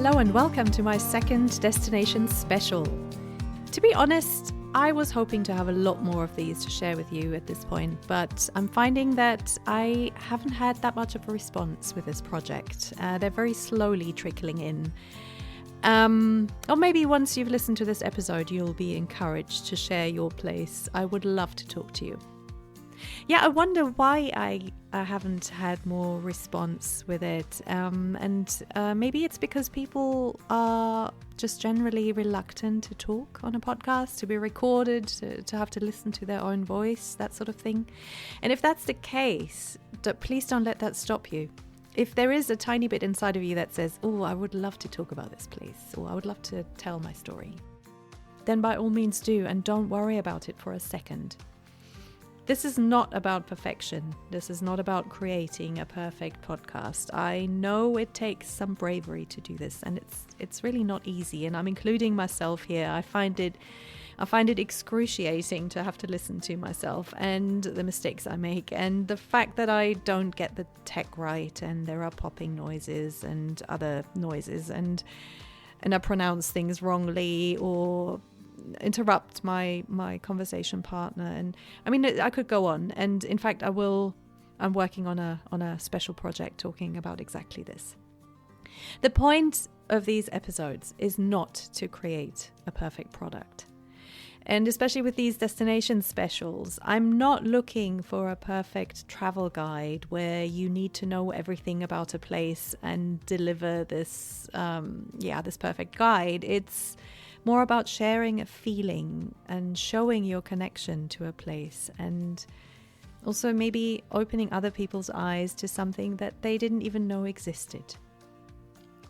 Hello and welcome to my second destination special. To be honest, I was hoping to have a lot more of these to share with you at this point, but I'm finding that I haven't had that much of a response with this project. They're very slowly trickling in. Or maybe once you've listened to this episode, you'll be encouraged to share your place. I would love to talk to you. Yeah, I wonder why I haven't had more response with it. And maybe it's because people are just generally reluctant to talk on a podcast, to be recorded, to have to listen to their own voice, that sort of thing. And if that's the case, please don't let that stop you. If there is a tiny bit inside of you that says, oh, I would love to talk about this place, or I would love to tell my story, then by all means do, and don't worry about it for a second. This is not about perfection. This is not about creating a perfect podcast. I know it takes some bravery to do this, and it's really not easy. And I'm including myself here. I find it excruciating to have to listen to myself and the mistakes I make, and the fact that I don't get the tech right, and there are popping noises and other noises, and I pronounce things wrongly or interrupt my conversation partner. And I mean, I could go on, and in fact I'm working on a special project talking about exactly this. The point of these episodes is not to create a perfect product, and especially with these destination specials, I'm not looking for a perfect travel guide where you need to know everything about a place and deliver this perfect guide. It's more about sharing a feeling and showing your connection to a place, and also maybe opening other people's eyes to something that they didn't even know existed.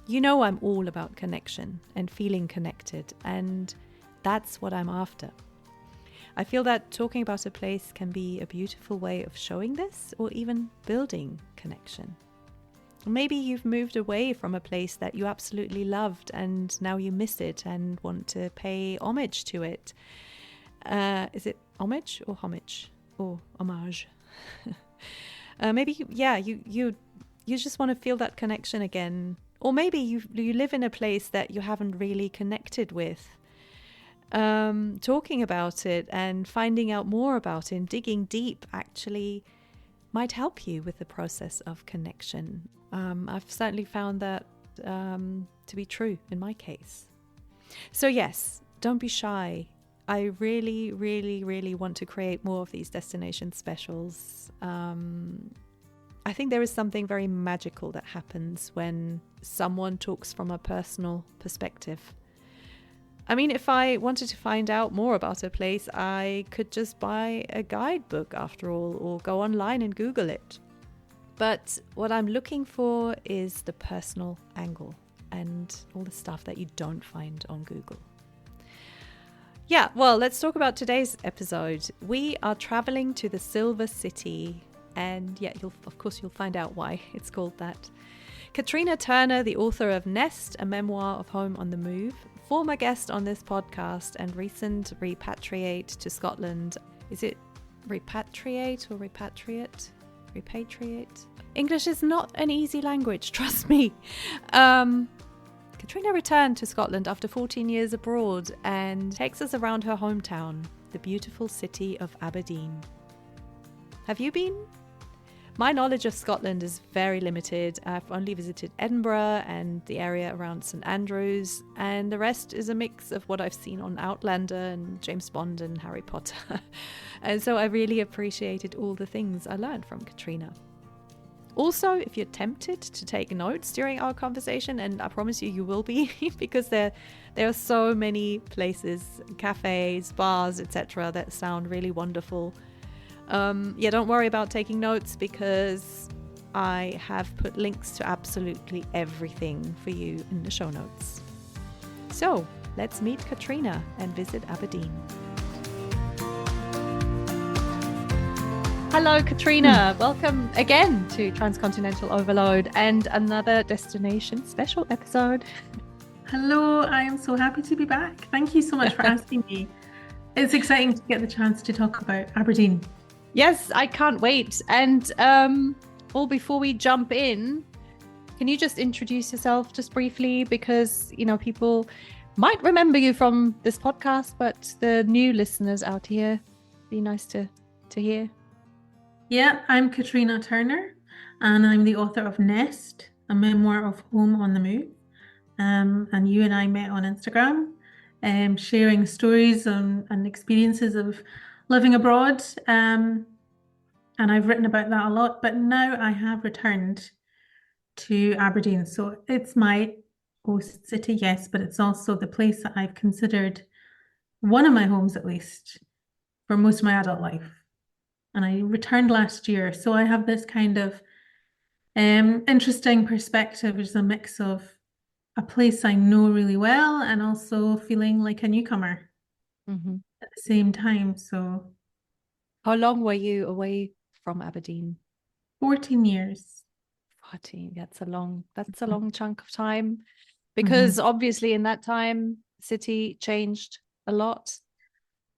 You know, I'm all about connection and feeling connected, and that's what I'm after. I feel that talking about a place can be a beautiful way of showing this, or even building connection. Maybe you've moved away from a place that you absolutely loved, and now you miss it and want to pay homage to it. Is it homage or homage or homage? Maybe you just want to feel that connection again. Or maybe you live in a place that you haven't really connected with. Talking about it and finding out more about it and digging deep actually might help you with the process of connection. I've certainly found that to be true in my case. So yes, don't be shy. I really, really, really want to create more of these destination specials. I think there is something very magical that happens when someone talks from a personal perspective. I mean, if I wanted to find out more about a place, I could just buy a guidebook after all, or go online and Google it. But what I'm looking for is the personal angle and all the stuff that you don't find on Google. Yeah, well, let's talk about today's episode. We are traveling to the Silver City, and yeah, you'll find out why it's called that. Catriona Turner, the author of Nest, a Memoir of Home on the Move, former guest on this podcast and recent repatriate to Scotland. Is it repatriate or repatriate? Repatriate. English is not an easy language, trust me. Catriona returned to Scotland after 14 years abroad and takes us around her hometown, the beautiful city of Aberdeen. Have you been? My knowledge of Scotland is very limited. I've only visited Edinburgh and the area around St Andrews, and the rest is a mix of what I've seen on Outlander and James Bond and Harry Potter. And so I really appreciated all the things I learned from Catriona. Also, if you're tempted to take notes during our conversation, and I promise you will be, because there are so many places, cafes, bars, etc. that sound really wonderful. Don't worry about taking notes, because I have put links to absolutely everything for you in the show notes. So let's meet Catriona and visit Aberdeen. Hello, Catriona. Welcome again to Transcontinental Overload and another destination special episode. Hello, I am so happy to be back. Thank you so much for asking me. It's exciting to get the chance to talk about Aberdeen. Yes, I can't wait. And before we jump in, Can you just introduce yourself just briefly? Because, people might remember you from this podcast, but the new listeners out here, be nice to hear. Yeah, I'm Catriona Turner, and I'm the author of Nest, a memoir of home on the move. And you and I met on Instagram, sharing stories and experiences of living abroad. And I've written about that a lot, but now I have returned to Aberdeen. So it's my host city, yes, but it's also the place that I've considered one of my homes, at least, for most of my adult life. And I returned last year. So I have this kind of interesting perspective, which is a mix of a place I know really well and also feeling like a newcomer at the same time. So how long were you away from Aberdeen? 14 years. 14. That's a long chunk of time, because obviously in that time, city changed a lot.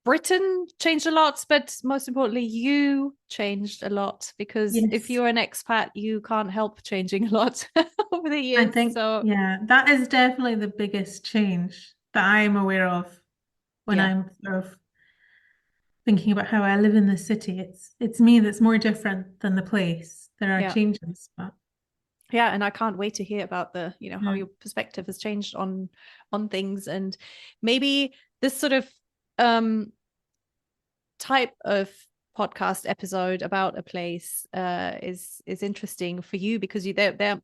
Britain changed a lot, but most importantly, you changed a lot, because if you're an expat, you can't help changing a lot over the years. I think, that is definitely the biggest change that I'm aware of when I'm sort of thinking about how I live in the city. It's me that's more different than the place. There are changes, but and I can't wait to hear about the, how your perspective has changed on things. And maybe this sort of type of podcast episode about a place is interesting for you, because there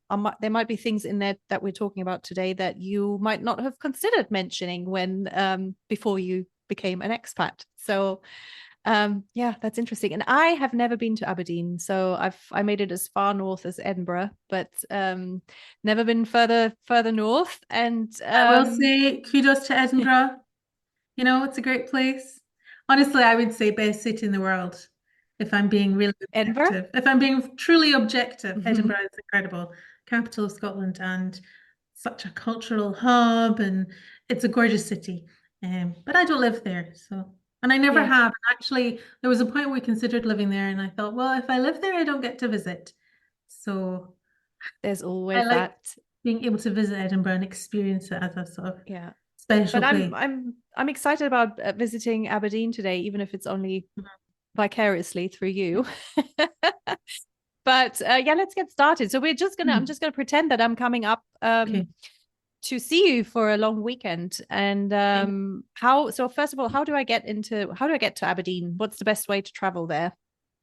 might be things in there that we're talking about today that you might not have considered mentioning when before you became an expat. So that's interesting. And I have never been to Aberdeen, so I made it as far north as Edinburgh, but never been further north. And I will say kudos to Edinburgh. It's a great place. Honestly, I would say best city in the world, if I'm being really objective. Edinburgh? If I'm being truly objective, Edinburgh is incredible. Capital of Scotland, and such a cultural hub, and it's a gorgeous city. But I don't live there, and I never have. Actually, there was a point where we considered living there, and I thought, well, if I live there, I don't get to visit. So there's always that. Being able to visit Edinburgh and experience it as a sort of special place. I'm excited about visiting Aberdeen today, even if it's only vicariously through you. But let's get started. So I'm just gonna pretend that I'm coming up to see you for a long weekend. And so first of all, how do I get to Aberdeen? What's the best way to travel there?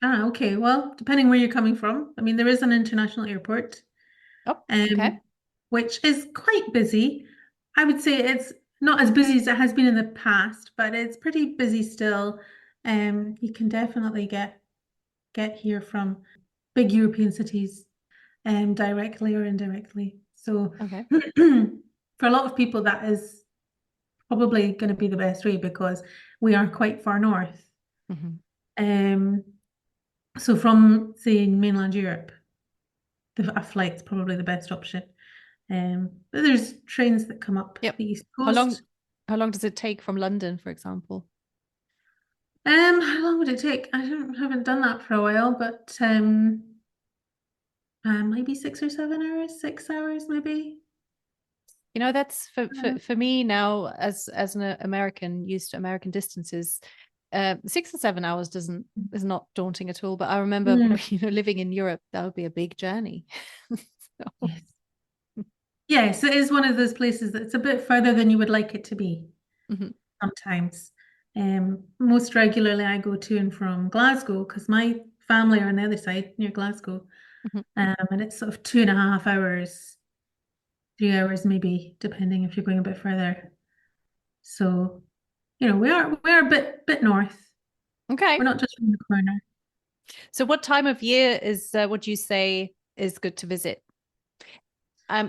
Okay. Well, depending where you're coming from. I mean, there is an international airport. Which is quite busy. I would say it's not as busy as it has been in the past, but it's pretty busy still. You can definitely get here from big European cities, directly or indirectly. So for a lot of people, that is probably going to be the best way, because we are quite far north. So from, say, mainland Europe, a flight's probably the best option. But there's trains that come up the East Coast. How long does it take from London, for example? How long would it take? I haven't done that for a while, but maybe 6 or 7 hours, 6 hours maybe. That's for me now, as an American, used to American distances. 6 or 7 hours is not daunting at all. But I remember, living in Europe, that would be a big journey. Yes, it is one of those places that's a bit further than you would like it to be sometimes. Most regularly, I go to and from Glasgow, because my family are on the other side, near Glasgow. And it's sort of 2.5 hours, 3 hours maybe, depending if you're going a bit further. So, we are a bit north. Okay. We're not just from the corner. So what time of year would you say is good to visit?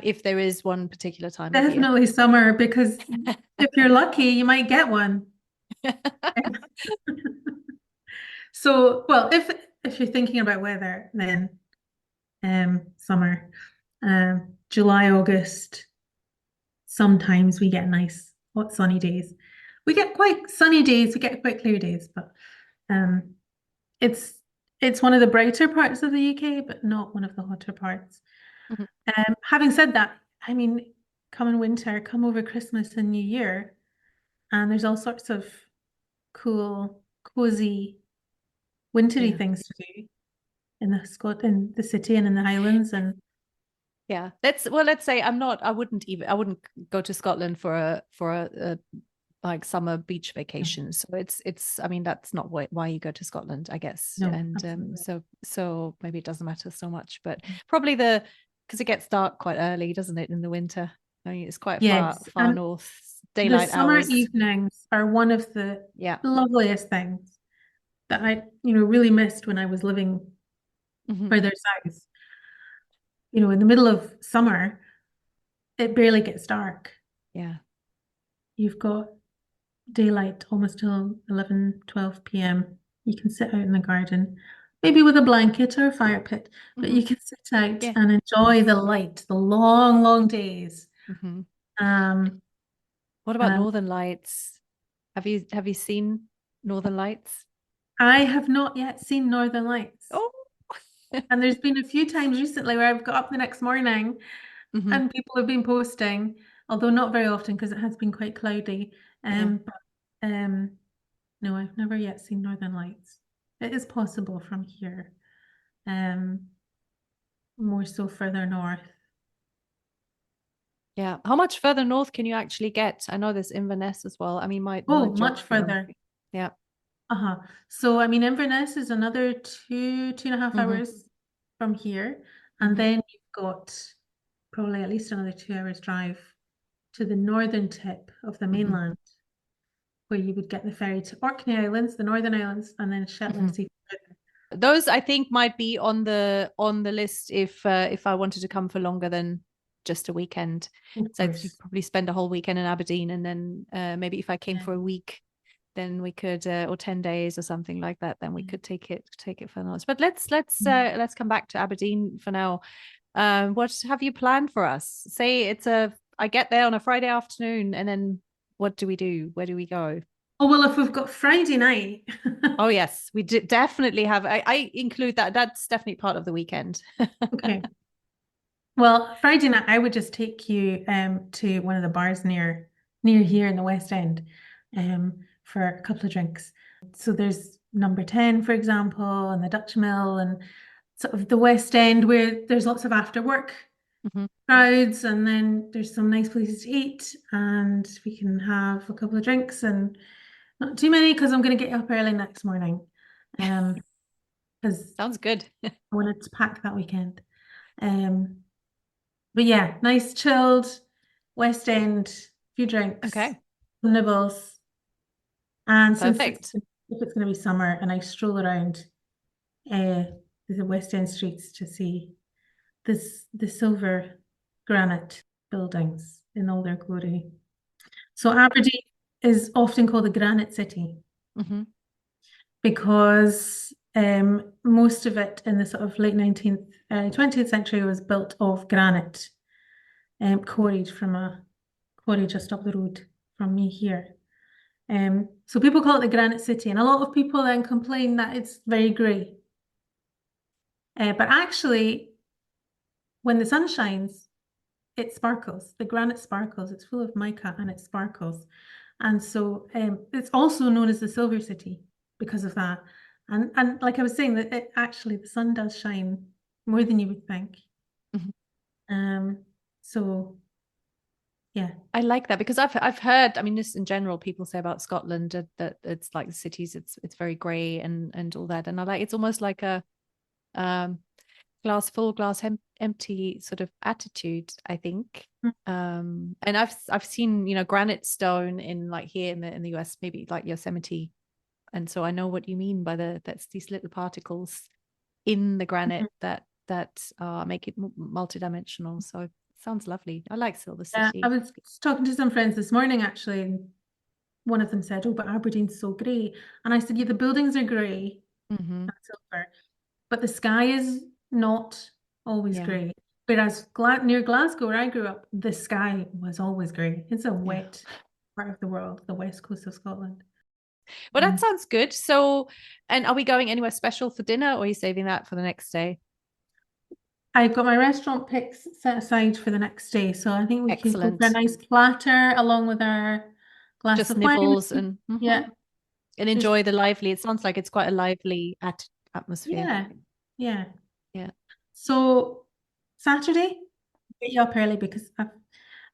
If there is one particular time of year. Definitely summer, because if you're lucky, you might get one. So, well, if you're thinking about weather, then summer, July, August, sometimes we get nice hot sunny days. We get quite sunny days, we get quite clear days, but it's one of the brighter parts of the UK, but not one of the hotter parts. Mhm. Having said that, I mean, come in winter, come over Christmas and New Year, and there's all sorts of cool, cozy, wintry Yeah. things to do in the city and in the Highlands. And Yeah. Let's say I wouldn't go to Scotland for a like summer beach vacation. So I mean, that's not why you go to Scotland, I guess. no, And absolutely. so maybe it doesn't matter so much, but probably because it gets dark quite early, doesn't it, in the winter? I mean, it's quite Yes, far and north, the daylight summer hours. evenings are one of the Yeah. loveliest things that I, really missed when I was living Hmm. further south. In the middle of summer, it barely gets dark. Yeah. You've got daylight almost till 11, 12 p.m. You can sit out in the garden, maybe with a blanket or a fire pit, but Hmm. you can sit out Yeah. and enjoy the light, the long, long days. Hmm. Um, What about and Northern Lights? Have you seen Northern Lights? I have not yet seen Northern Lights. Oh. And there's been a few times recently where I've got up the next morning Hmm. and people have been posting, although not very often because it has been quite cloudy. Yeah. But no, I've never yet seen Northern Lights. It is possible from here, um, more so further north. Yeah. How much further north can you actually get? I know there's Inverness as well. I mean, my Oh, much geography on. further. Yeah. Uh-huh. So, I mean, Inverness is another 2.5 Hmm. hours from here. And Hmm. then you've got probably at least another 2 hours drive to the northern tip of the Hmm. mainland, where you would get the ferry to Orkney Islands, the Northern Islands, and then Hmm. Shetland Sea. Those I think might be on the list if I wanted to come for longer than just a weekend. Of So I'd course. probably spend a whole weekend in Aberdeen, and then maybe if I came Yeah. for a week, then we could or 10 days or something like that, then we Yeah. could take it for north. But let's come back to Aberdeen for now. What have you planned for us? Say I get there on a Friday afternoon, and then what do we do? Where do we go? Oh, well, if we've got Friday night. Oh yes, we definitely have. I include that. That's definitely part of the weekend. Okay. Well, Friday night, I would just take you to one of the bars near here in the West End for a couple of drinks. So there's number 10, for example, and the Dutch Mill and sort of the West End where there's lots of after work Mhm. crowds, and then there's some nice places to eat, and we can have a couple of drinks and not too many because I'm going to get up early next morning. Because Sounds good. I wanted to pack that weekend. Um, but yeah, nice chilled West End, few drinks, Okay, some nibbles. And since perfect. if it's going to be summer, and I stroll around uh, the West End streets to see the silver granite buildings in all their glory. So Aberdeen is often called the Granite City Hmm. because most of it in the sort of late 19th, 20th century was built of granite, quarried from a quarry just up the road from me here. So people call it the Granite City, and a lot of people then complain that it's very grey. But actually, when the sun shines, it sparkles. The granite sparkles. It's full of mica and it sparkles. And so it's also known as the Silver City because of that. And like I was saying, that it actually the sun does shine more than you would think. Hmm. Um, so yeah. I like that because I've heard. I mean, just in general, people say about Scotland that it's like the cities. It's very grey and all that. And I like it's almost like a um glass full, glass empty sort of attitude, I think. And I've seen granite stone in like here in the US, maybe like Yosemite, and so I know what you mean by that's these little particles in the granite that make it multidimensional. So it sounds lovely. I like Silver Yeah, I City. was talking to some friends this morning actually, and one of them said, "Oh, but Aberdeen's so grey," and I said, "Yeah, the buildings are grey Hmm. and silver, but the sky is not always Yeah, grey. Whereas near Glasgow, where I grew up, the sky was always grey. It's a yeah. wet part of the world, the west coast of Scotland." Well, that Um, sounds good. So, and are we going anywhere special for dinner, or are you saving that for the next day? I've got my restaurant picks set aside for the next day, so I think we could go for a Excellent. nice platter along with our glass Just of wine. nibbles and Yeah, and just enjoy the lively. It sounds like it's quite a lively atmosphere. yeah, yeah. Yeah. So Saturday, get you up early because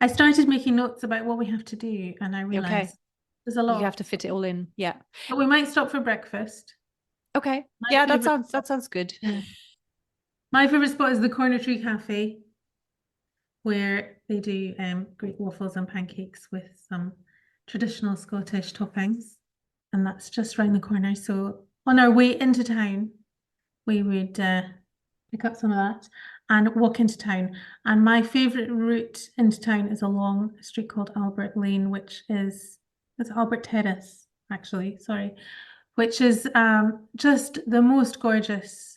I started making notes about what we have to do, and I Okay. realized there's a You lot have of to fit it all in. Yeah. but we might stop for breakfast. Okay. My Yeah, favorite, that sounds good. yeah. My favorite spot is the Corner Tree Cafe, where they do Greek waffles and pancakes with some traditional Scottish toppings. And that's just round the corner. So on our way into town, we would pick up some of that and walk into town. And my favorite route into town is along a street called Albert Lane, which is it's Albert Terrace, actually, sorry, which is just the most gorgeous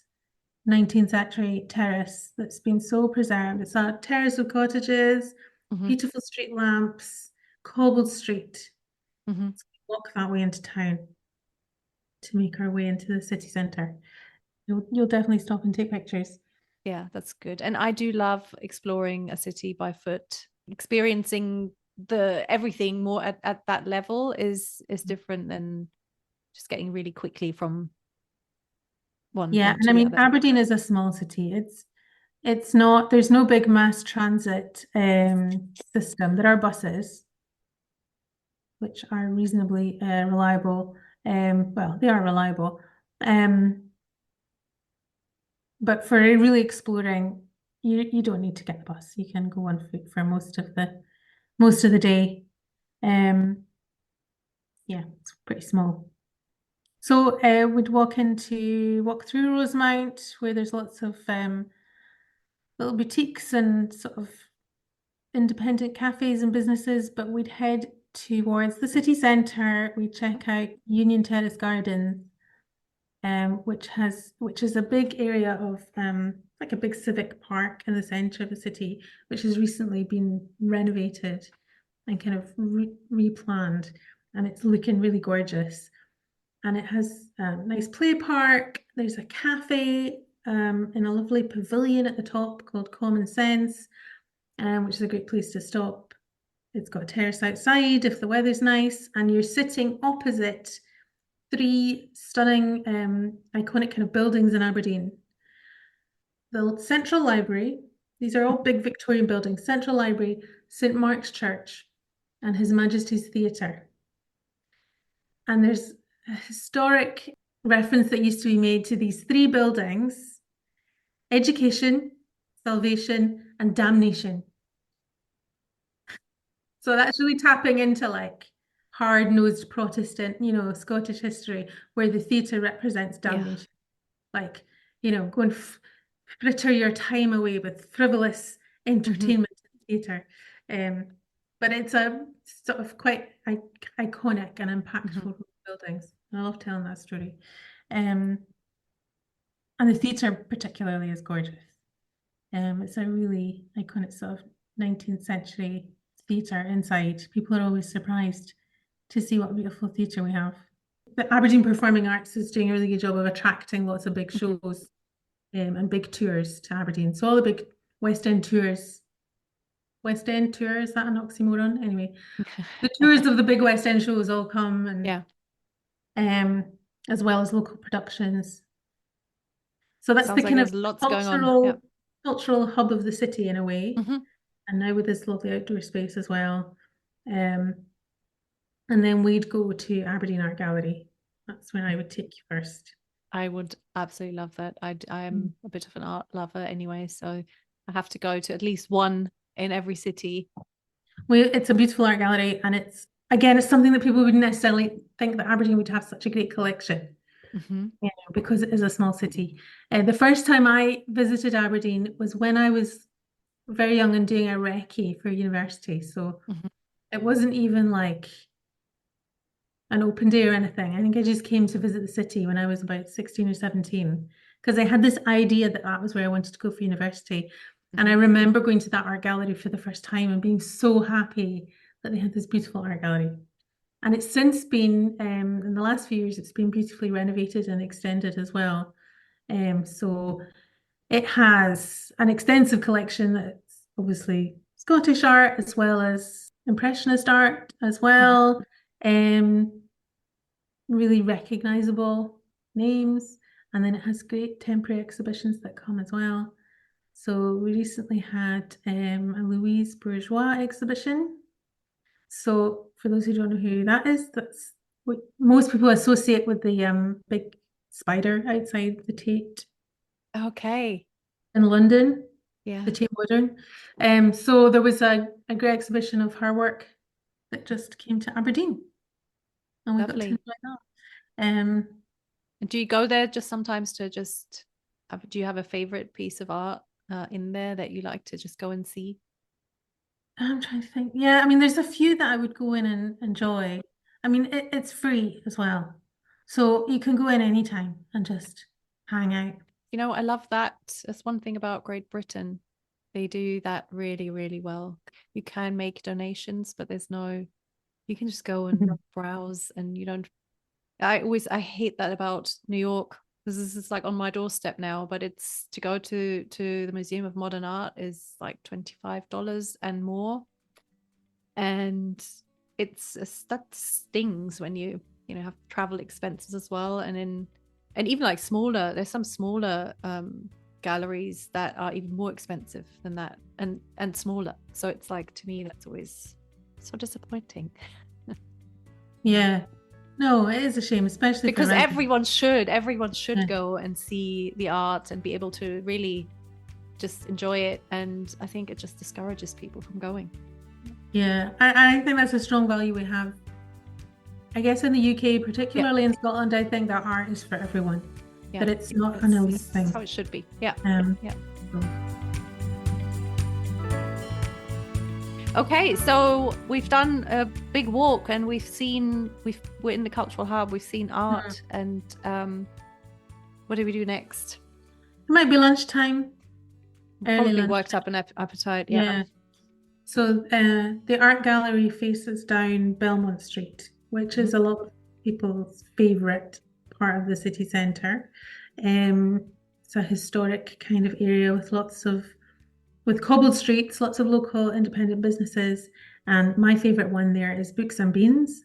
19th century terrace that's been so preserved. It's a terrace of cottages, Hmm. beautiful street lamps, cobbled street. Hmm. So we walk that way into town to make our way into the city centre. You'll definitely stop and take pictures. Yeah, that's good. And I do love exploring a city by foot. Experiencing the everything more at that level is different than just getting really quickly from one Yeah, point and to I the mean other. Aberdeen is a small city. It's not there's no big mass transit system. There are buses, which are reasonably reliable. Well, they are reliable. Um, but for really exploring, you don't need to get the bus. You can go on foot for most of the day. Yeah, it's pretty small. So we'd walk through Rosemount, where there's lots of little boutiques and sort of independent cafes and businesses, but we'd head towards the city centre. We'd check out Union Terrace Gardens, which is a big area of like a big civic park in the centre of the city, which has recently been renovated and kind of replanned, and it's looking really gorgeous. And it has a nice play park. There's a cafe in a lovely pavilion at the top called Common Sense, which is a great place to stop. It's got a terrace outside if the weather's nice, and you're sitting opposite three stunning, iconic kind of buildings in Aberdeen. The Central Library, these are all big Victorian buildings, Central Library, St. Mark's Church, and His Majesty's Theatre. And there's a historic reference that used to be made to these three buildings: education, salvation, and damnation. So that's really tapping into like hard-nosed Protestant, Scottish history, where the theatre represents Yeah. damnation. Like, go and fritter your time away with frivolous entertainment theatre. But it's a sort of quite iconic and impactful buildings. I love telling that story. And the theatre particularly is gorgeous. It's a really iconic sort of 19th century theatre inside. People are always surprised to see what a beautiful theatre we have. The Aberdeen Performing Arts is doing a really good job of attracting lots of big shows and big tours to Aberdeen. So all the big West End tours, is that an oxymoron? Anyway, the tours of the big West End shows all come, and Yeah. as well as local productions. So that's Sounds the like kind of there's lots going on. Yeah. cultural hub of the city in a way. Hmm. And now with this lovely outdoor space as well. And then we'd go to Aberdeen Art Gallery. That's where I would take you first. I would absolutely love that. I am a bit of an art lover anyway, so I have to go to at least one in every city. It's a beautiful art gallery, and it's something that people wouldn't necessarily think that Aberdeen would have such a great collection, because it is a small city. The first time I visited Aberdeen was when I was very young and doing a recce for university, so it wasn't even like an open day or anything. I think I just came to visit the city when I was about 16 or 17, because I had this idea that that was where I wanted to go for university. And I remember going to that art gallery for the first time and being so happy that they had this beautiful art gallery. And it's since been, in the last few years, it's been beautifully renovated and extended as well. So It has an extensive collection that's obviously Scottish art as well as Impressionist art as well. Really recognizable names. And then it has great temporary exhibitions that come as well. So we recently had a Louise Bourgeois exhibition. So for those who don't know who that is, that's what most people associate with the big spider outside the Tate Okay. in London, Yeah. the Tate Modern. So there was a great exhibition of her work that just came to Aberdeen, and we got to Lovely. enjoy that. Um, And do you go there just sometimes to just do you have a favorite piece of art in there that you like to just go and see? I'm trying to think. Yeah, I mean, there's a few that I would go in and enjoy. I mean, it's free as well, so you can go in anytime and just hang out. You know, I love that. That's one thing about Great Britain. They do that really, really well. You can make donations, but you can just go and Mhm. browse and you don't. I hate that about New York. This is like on my doorstep now, but it's to go to the Museum of Modern Art is like $25 and more. And that stings when you know have travel expenses as well, and even like there's some smaller galleries that are even more expensive than that and smaller, so it's like, to me, that's always so disappointing. Yeah, no, it is a shame, especially for Because residents. everyone should Yeah. go and see the art and be able to really just enjoy it, and I think it just discourages people from going. Yeah, I think that's a strong value we have. I guess in the UK, particularly in Scotland, I think that art is for everyone, Yeah, that it's not an elite thing. how it should be. Yeah. Yeah. Okay, so we've done a big walk and we're in the cultural hub, we've seen art, and what do we do next? It might be lunchtime, early Probably lunch. worked up an appetite. Yeah. So the art gallery faces down Belmont Street, which is a lot of people's favorite part of the city centre. It's a historic kind of area with cobbled streets, lots of local independent businesses, and my favorite one there is Books and Beans.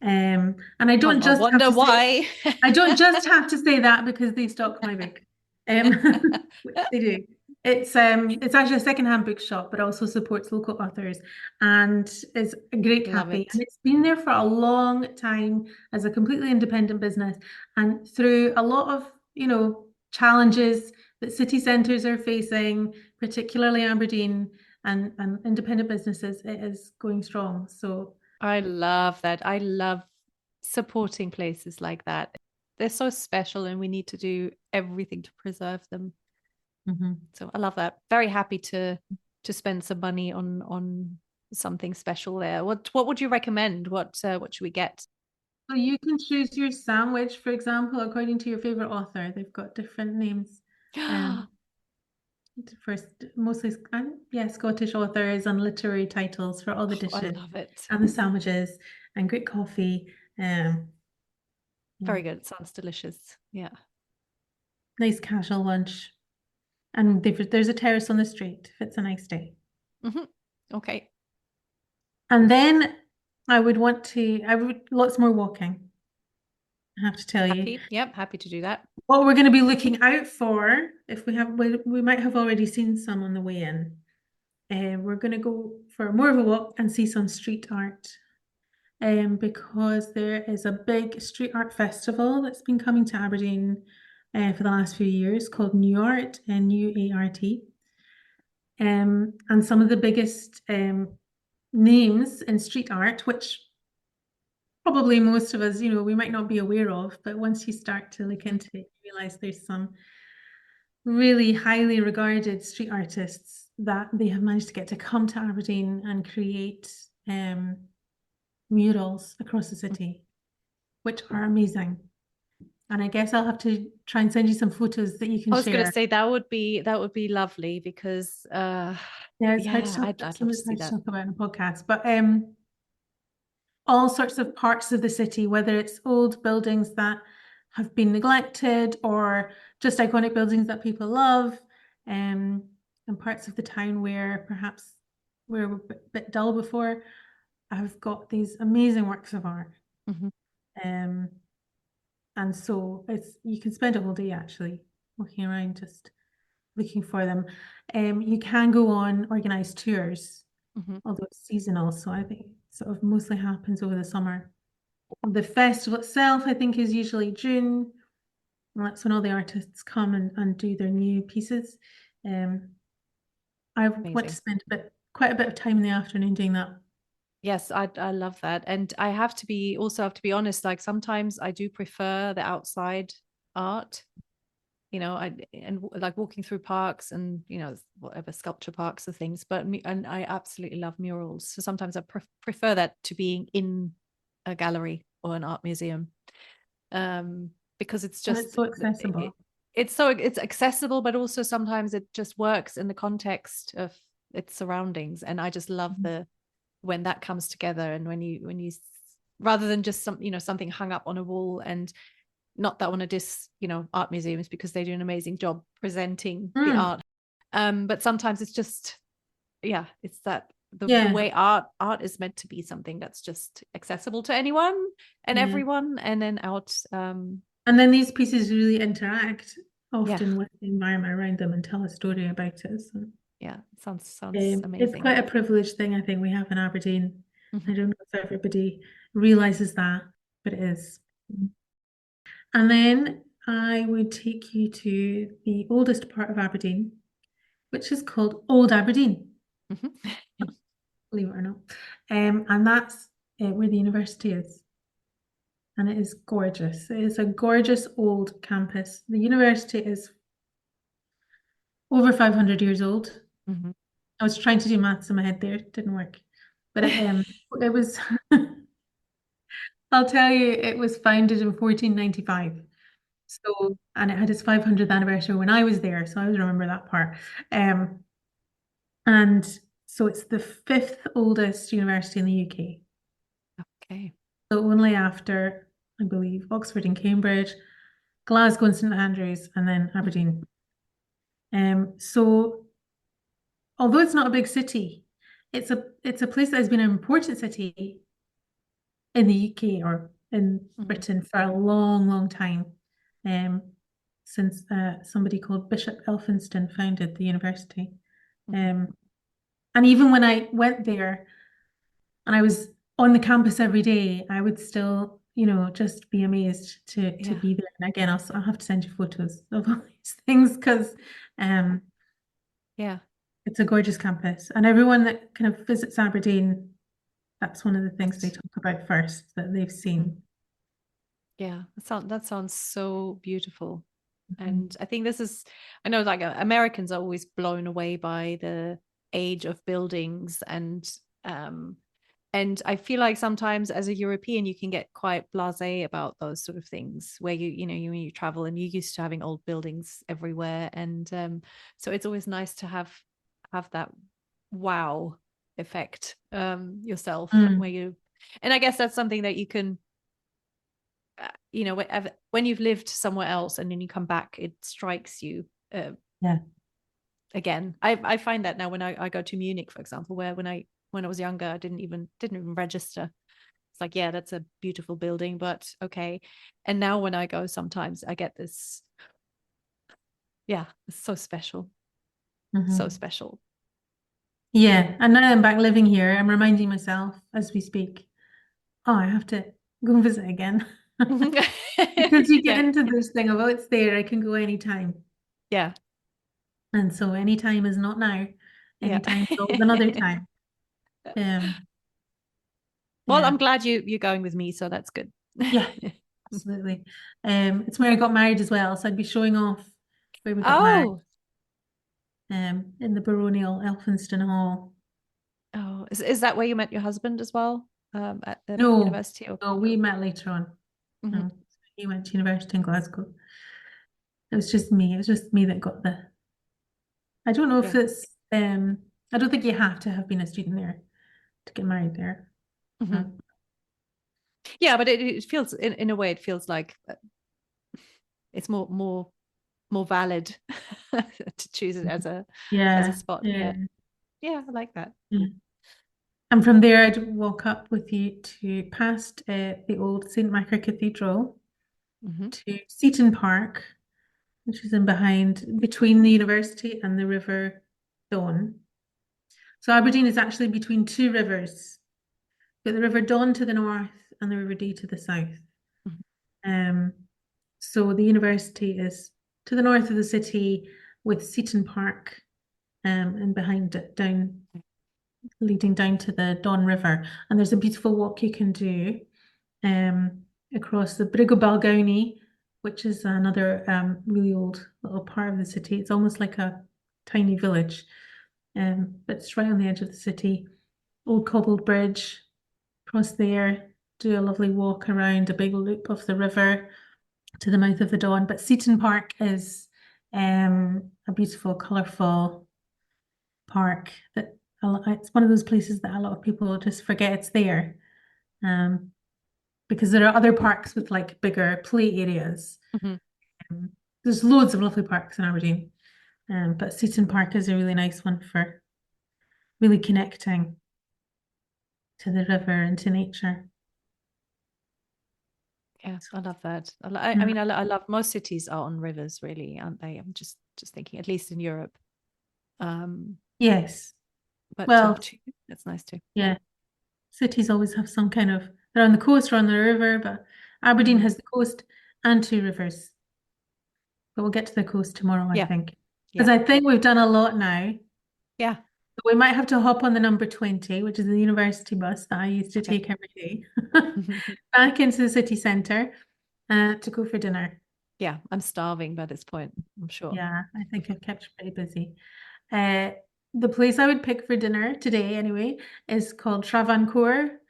And I don't just have wonder to why. I don't just have to say that because they stock my book, which they do. It's actually a secondhand bookshop, but also supports local authors and is a great Love cafe. it. And it's been there for a long time as a completely independent business. And through a lot of, challenges that city centres are facing, particularly Aberdeen and independent businesses, it is going strong. So I love that. I love supporting places like that. They're so special and we need to do everything to preserve them. So I love that. Very happy to spend some money on something special there. What would you recommend? What should we get? So you can choose your sandwich, for example, according to your favorite author. They've got different names. First, mostly, yeah, Scottish authors and literary titles for all the I dishes love it. and the sandwiches and great coffee. Very good. It sounds delicious. Yeah. Nice casual lunch. And there's a terrace on the street if it's a nice day. Okay. And then I would lots more walking, I have to tell you. Happy. Yep. Happy to do that. What we're going to be looking out for, if we might have already seen some on the way in. We're going to go for more of a walk and see some street art. Because there is a big street art festival that's been coming to Aberdeen for the last few years called New Art, NUART. And some of the biggest names in street art, which probably most of us, we might not be aware of, but once you start to look into it, you realize there's some really highly regarded street artists that they have managed to get to come to Aberdeen and create murals across the city, which are amazing. And I guess I'll have to try and send you some photos that you can I was share. going to say that would be lovely because it's hard to I'd love to see that. talk about in a podcast, but all sorts of parts of the city, whether it's old buildings that have been neglected, or just iconic buildings that people love, and parts of the town where perhaps we were a bit dull before. I've got these amazing works of art. Mm-hmm. And so you can spend a whole day actually walking around just looking for them. You can go on organized tours, Mm-hmm. although it's seasonal, so I think it sort of mostly happens over the summer. The festival itself, I think, is usually June. And that's when all the artists come and do their new pieces. I want to Amazing. spend quite a bit of time in the afternoon doing that. Yes, I love that. And I have to be honest, like sometimes I do prefer the outside art, like walking through parks and, whatever sculpture parks or things, and I absolutely love murals. So sometimes I prefer that to being in a gallery or an art museum. Because it's And just it's so accessible. it's accessible, but also sometimes it just works in the context of its surroundings. And I just love when that comes together, and when you rather than just something hung up on a wall. And not that I want to diss art museums, because they do an amazing job presenting the art, but sometimes it's just it's that the way art is meant to be something that's just accessible to anyone and everyone, and then out and then these pieces really interact often with the environment around them and tell a story about it. So sounds it's amazing. quite a privileged thing I think we have in Aberdeen. Mm-hmm. I don't know if everybody realizes that, but it is. And then I would take you to the oldest part of Aberdeen, which is called Old Aberdeen, Mm-hmm. believe it or not. And that's where the university is. And it is gorgeous. It is a gorgeous old campus. The university is over 500 years old. Mm-hmm. I was trying to do maths in my head there, it didn't work. But it was, I'll tell you, it was founded in 1495. So, and it had its 500th anniversary when I was there, so I always remember that part. And so it's the fifth oldest university in the UK. Okay. So only after, I believe, Oxford and Cambridge, Glasgow and St Andrews, and then Aberdeen. So although it's not a big city, it's a place that has been an important city in the UK or in Britain for a long, long time. Since somebody called Bishop Elphinstone founded the university. And even when I went there and I was on the campus every day, I would still, just be amazed to be there. And again, I'll have to send you photos of all these things because it's a gorgeous campus. And everyone that kind of visits Aberdeen, that's one of the things they talk about first that they've seen. Yeah, that sounds so beautiful. And I think I know like Americans are always blown away by the age of buildings, and I feel like sometimes as a European you can get quite blasé about those sort of things, where when you travel and you're used to having old buildings everywhere, and so it's always nice to have that wow effect yourself, and I guess that's something that you can when you've lived somewhere else and then you come back, it strikes you again. I find that now when I go to Munich, for example, where when I was younger I didn't even register. It's like, yeah, that's a beautiful building, but okay. And now when I go, sometimes I get this, it's so special. So special. Yeah, and now I'm back living here, I'm reminding myself as we speak, I have to go and visit again. Because you get into this thing of, oh, it's there, I can go anytime. Yeah. And so anytime is not now. Anytime is always another time. Well, I'm glad you're going with me, so that's good. Yeah, absolutely. It's where I got married as well, so I'd be showing off where we got married. In the baronial Elphinstone Hall. Oh, is that where you met your husband as well? At the university? No, we met later on. He went to university in Glasgow. It was just me. It was just me that got I don't know if it's I don't think you have to have been a student there to get married there. Yeah, but it feels in a way it feels like it's more valid to choose it as a Yeah, spot. yeah, Yeah, I like that. yeah. And from there, I'd walk up with you to past the old St. Micah Cathedral Hmm. to Seaton Park, which is in behind between the university and the River Don. So Aberdeen is actually between two rivers. Got the River Don to the north and the River Dee to the south. Um, so the university is to the north of the city with Seaton Park and behind it down, leading down to the Don River. And there's a beautiful walk you can do across the Brigg o' Balgownie, which is another really old little part of the city. It's almost like a tiny village, but it's right on the edge of the city. Old cobbled bridge, cross there, do a lovely walk around a big loop of the river to the mouth of the Don. But Seaton Park is a beautiful, colourful park that it's one of those places that a lot of people just forget it's there. Because there are other parks with like bigger play areas. Hmm. There's loads of lovely parks in Aberdeen, but Seaton Park is a really nice one for really connecting to the river and to nature. Yeah, I love that. Yeah. I mean, I love most cities are on rivers, really, aren't they? I'm just thinking, at least in Europe. Um, Yes. but Well, that's nice too. yeah. Cities always have some kind of, they're on the coast or on the river, but Aberdeen Mhm. has the coast and two rivers. But we'll get to the coast tomorrow, I Yeah, think. Because yeah, I think we've done a lot now. yeah. So we might have to hop on the number 20, which is the university bus that I used to Okay. take every day, back into the city centre to go for dinner. Yeah, I'm starving by this point, I'm sure. Yeah, I think I've kept you pretty busy. Uh, the place I would pick for dinner today, anyway, is called Travancore.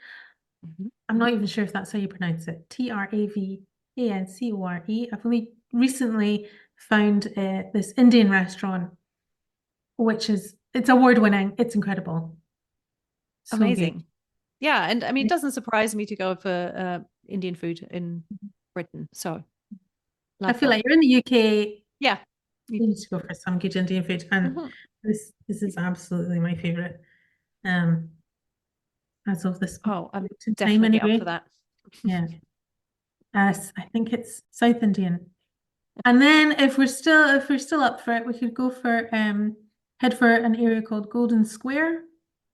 Mhm. I'm not even sure if that's how you pronounce it. Travancore. I've only recently found this Indian restaurant, which is it's award-winning. It's incredible. So good. Amazing. Yeah, and I mean, it doesn't surprise me to go for Indian food in Britain. So I love feel that. like you're in the UK. Yeah. You need to go for some good Indian food, and Mhm. this is absolutely my favorite. Um, as of this Oh, I'm time definitely up for anyway. that. Yeah. I think it's South Indian. And then if we're still up for it, we could go for head for an area called Golden Square,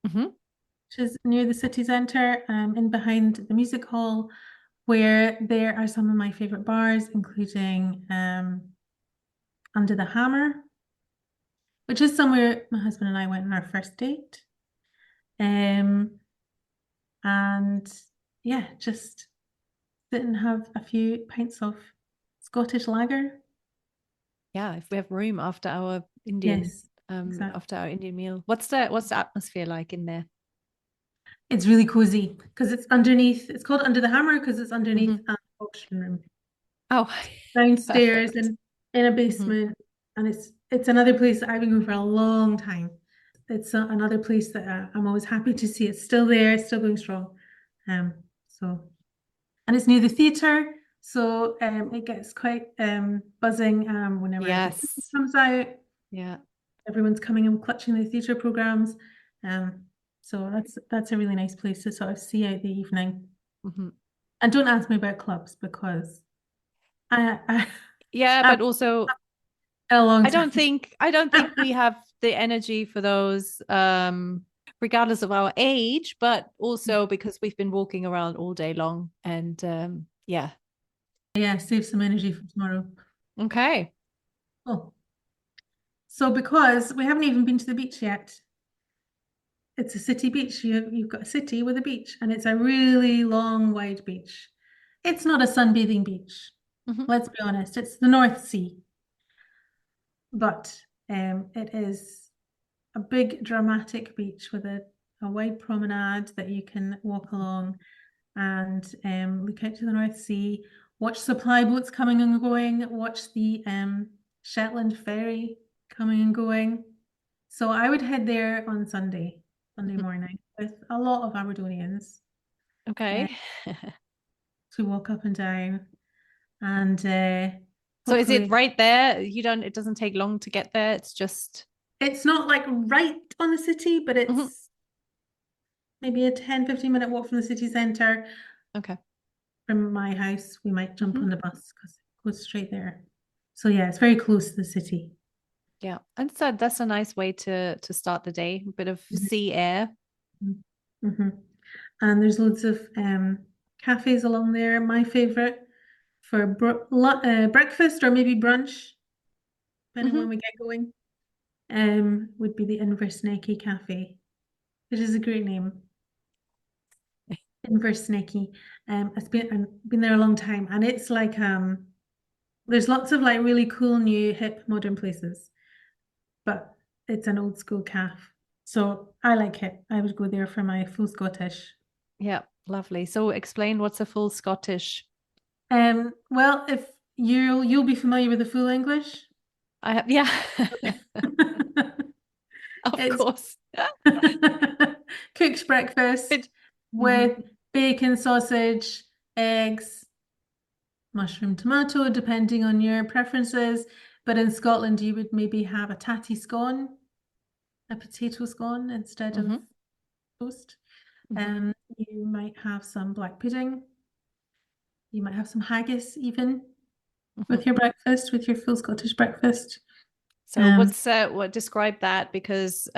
Hmm. which is near the city centre, in behind the music hall, where there are some of my favorite bars, including Under the Hammer, which is somewhere my husband and I went on our first date. Um, and yeah, just sit and have a few pints of Scottish lager. Yeah, if we have room Yes, exactly. after our Indian meal. What's the atmosphere like in there? It's really cozy because it's underneath. It's called Under the Hammer because it's Hmm. underneath an auction room Oh, downstairs perfect. and in a Hmm. basement. And it's another place that I've been going for a long time. It's another place that I'm always happy to see. It's still there. It's still going strong. Um, so and it's near the theatre, so it gets quite buzzing whenever the theatre Yes. comes out. Yeah. Everyone's coming and clutching the theatre programs. Um, so that's a really nice place to sort of see out the evening. Hmm. And don't ask me about clubs because I Yeah, I've but also a long time. I don't think we have the energy for those, regardless of our age, but also because we've been walking around all day long. And yeah. Yeah, save some energy for tomorrow. Okay. Oh, so because we haven't even been to the beach yet, it's a city beach. You've got a city with a beach, and it's a really long, wide beach. It's not a sunbathing beach. Hmm. Let's be honest. It's the North Sea, but it is a big, dramatic beach with a wide promenade that you can walk along and look out to the North Sea, watch supply boats coming and going, watch the Shetland ferry coming and going. So I would head there on Sunday Hmm. morning, with a lot of Aberdonians uh, Okay. to walk up and down. And So is it hopefully. right there? It doesn't take long to get there. It's just, It's not like right on the city, but Mhm. it's maybe a 10-15 minute walk from the city centre. Okay. From my house, we might jump Mhm. on the bus because it goes straight there. So yeah, it's very close to the city. Yeah. And so that's a nice way to start the day. A bit of sea air. Mm-hmm. And there's loads of cafes along there. My favorite for breakfast or maybe brunch, depending when Mhm. we get going, would be the Inversnackie Cafe, which is a great name. Inversnackie. I've been there a long time, and it's like there's lots of like really cool new hip modern places, but it's an old school cafe. So I like it. I would go there for my full Scottish. Yeah. Lovely. So explain what's a full Scottish. Well, if you'll be familiar with the full English. I have, yeah. Of It's course. cooked breakfast It, Mhm. with bacon, sausage, eggs, mushroom, tomato, depending on your preferences. But in Scotland, you would maybe have a tatty scone, a potato scone instead of Mhm. toast. Mhm. You might have some black pudding. You might have some haggis even Mhm. with your breakfast, with your full Scottish breakfast. So Um, what describe that because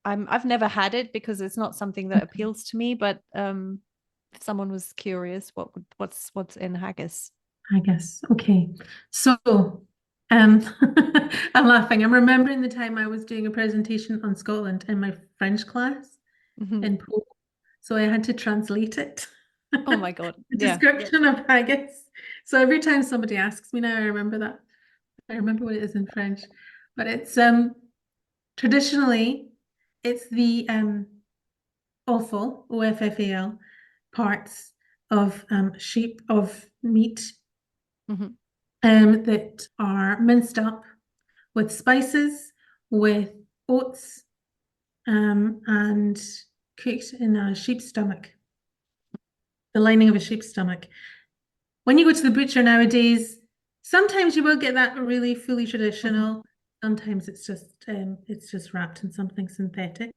I've never had it because it's not something that appeals to me, but if someone was curious, what's in haggis? Haggis. Okay. So, um, I'm laughing. I'm remembering the time I was doing a presentation on Scotland in my French class Mhm. in Poland. So I had to translate it. Oh my God. The Yeah. description of haggis. So every time somebody asks me now, I remember that. I remember what it is in French. But it's traditionally it's the offal, OFFAL, parts of sheep of meat Mhm. that are minced up with spices, with oats, and cooked in a sheep's stomach, the lining of a sheep's stomach. When you go to the butcher nowadays, sometimes you will get that really fully Mhm. traditional. Sometimes it's just wrapped in something synthetic.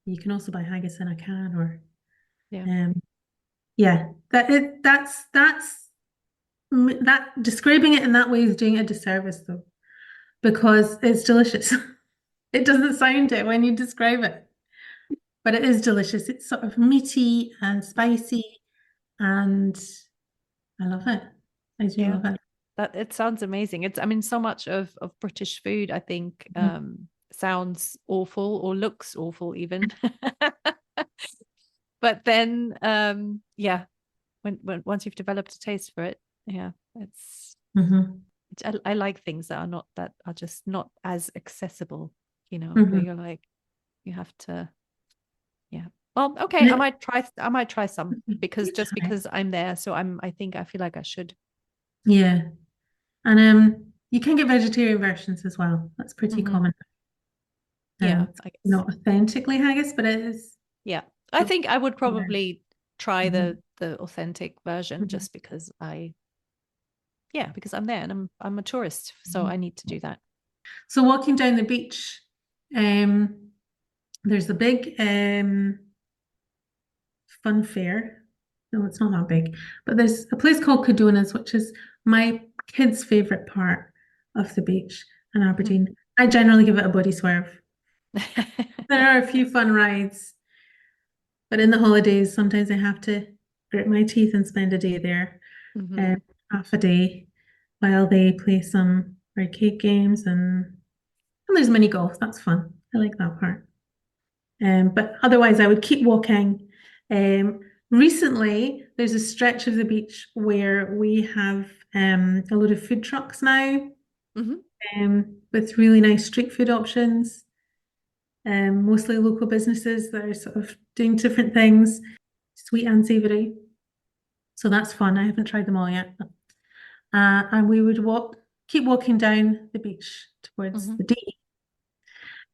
You can also buy haggis in a can or Yeah. um yeah, that describing it in that way is doing it a disservice though, because it's delicious. It doesn't sound it when you describe it, but it is delicious. It's sort of meaty and spicy, and I love it. I do Yeah. love it. That it sounds amazing. I mean, so much of British food, I think, Mhm. sounds awful or looks awful even. But then, yeah, when once you've developed a taste for it, yeah, Mhm. I like things that are just not as accessible, where Mhm. you're like, you have to, yeah. Well, okay, And I might try some because you just try. because I'm there, so I feel like I should. Yeah, and you can get vegetarian versions as well. That's pretty Mhm. common. Yeah, It's I guess. not authentically haggis, but it is. Yeah. I think I would Yeah. probably try Mhm. the authentic version Mhm. just because because I'm there and I'm a tourist, so Mhm. I need to do that. So walking down the beach, um, there's a big fun fair. No, it's not that big, but there's a place called Cadona's, which is my kids' favorite part of the beach in Mhm. Aberdeen. I generally give it a body swerve. There are a few fun rides, but in the holidays, sometimes I have to grit my teeth and spend a day there, Mhm. um, half a day, while they play some arcade games and there's mini golf. That's fun. I like that part. But otherwise, I would keep walking. Um, Recently, there's a stretch of the beach where we have a load of food trucks now, Mhm. with really nice street food options, mostly local businesses that are sort of doing different things, sweet and savory. So that's fun. I haven't tried them all yet. And we would keep walking down the beach towards Mhm. the Dee,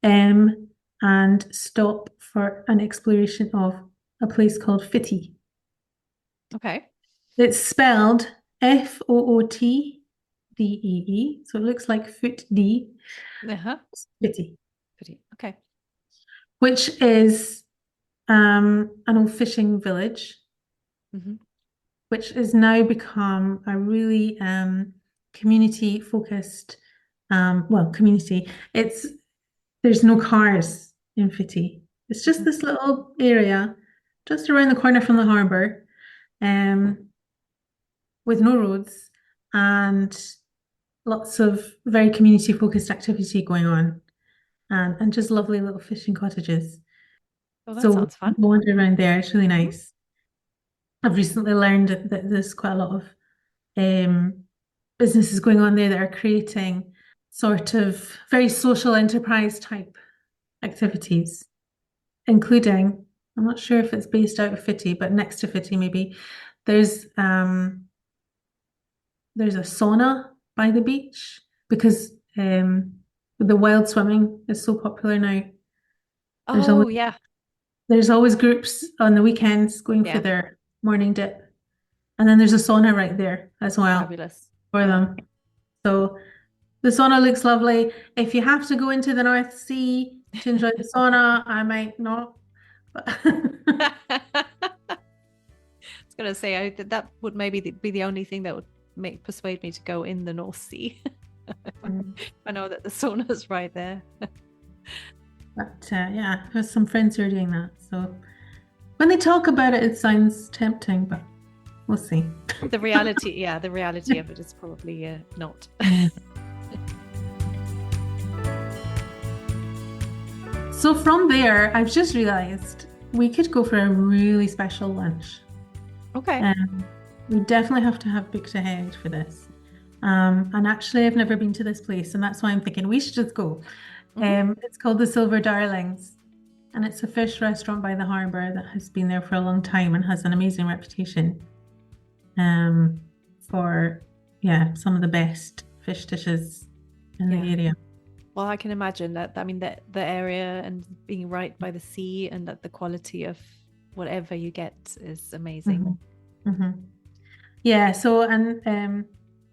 um, and stop for an exploration of a place called Fitty. Okay. It's spelled Foot, Dee. So it looks like Foot D, Uh-huh. Fitty, Pretty. Okay. which is an old fishing village, Hmm. which has now become a really community focused, well, community. There's no cars in Fitty. It's just this little area just around the corner from the harbour, um, with no roads and lots of very community focused activity going on, and just lovely little fishing cottages. Well, that So sounds fun. wander around there, it's really Mhm. nice. I've recently learned that there's quite a lot of um, businesses going on there that are creating sort of very social enterprise type activities, including, I'm not sure if it's based out of Fitty, but next to Fitty maybe, there's um there's a sauna by the beach because the wild swimming is so popular now. There's always Oh, yeah. there's always groups on the weekends going for Yeah. their morning dip. And then there's a sauna right there as well Fabulous. for Yeah. them. So the sauna looks lovely. If you have to go into the North Sea to enjoy the sauna, I might not. But I was going to say that would maybe be the only thing that would persuade me to go in the North Sea. I know that the sauna's right there. Yeah, there's some friends who are doing that. So when they talk about it, it sounds tempting, but we'll see. The reality of it is probably not. So from there, I've just realized we could go for a really special lunch. Okay. We definitely have to have booked ahead for this. And actually, I've never been to this place, and that's why I'm thinking we should just go. It's called the Silver Darlings, and it's a fish restaurant by the harbour that has been there for a long time and has an amazing reputation for some of the best fish dishes in the area. Well, I can imagine that. I mean, the area and being right by the sea, and that the quality of whatever you get is amazing. Yeah. So, and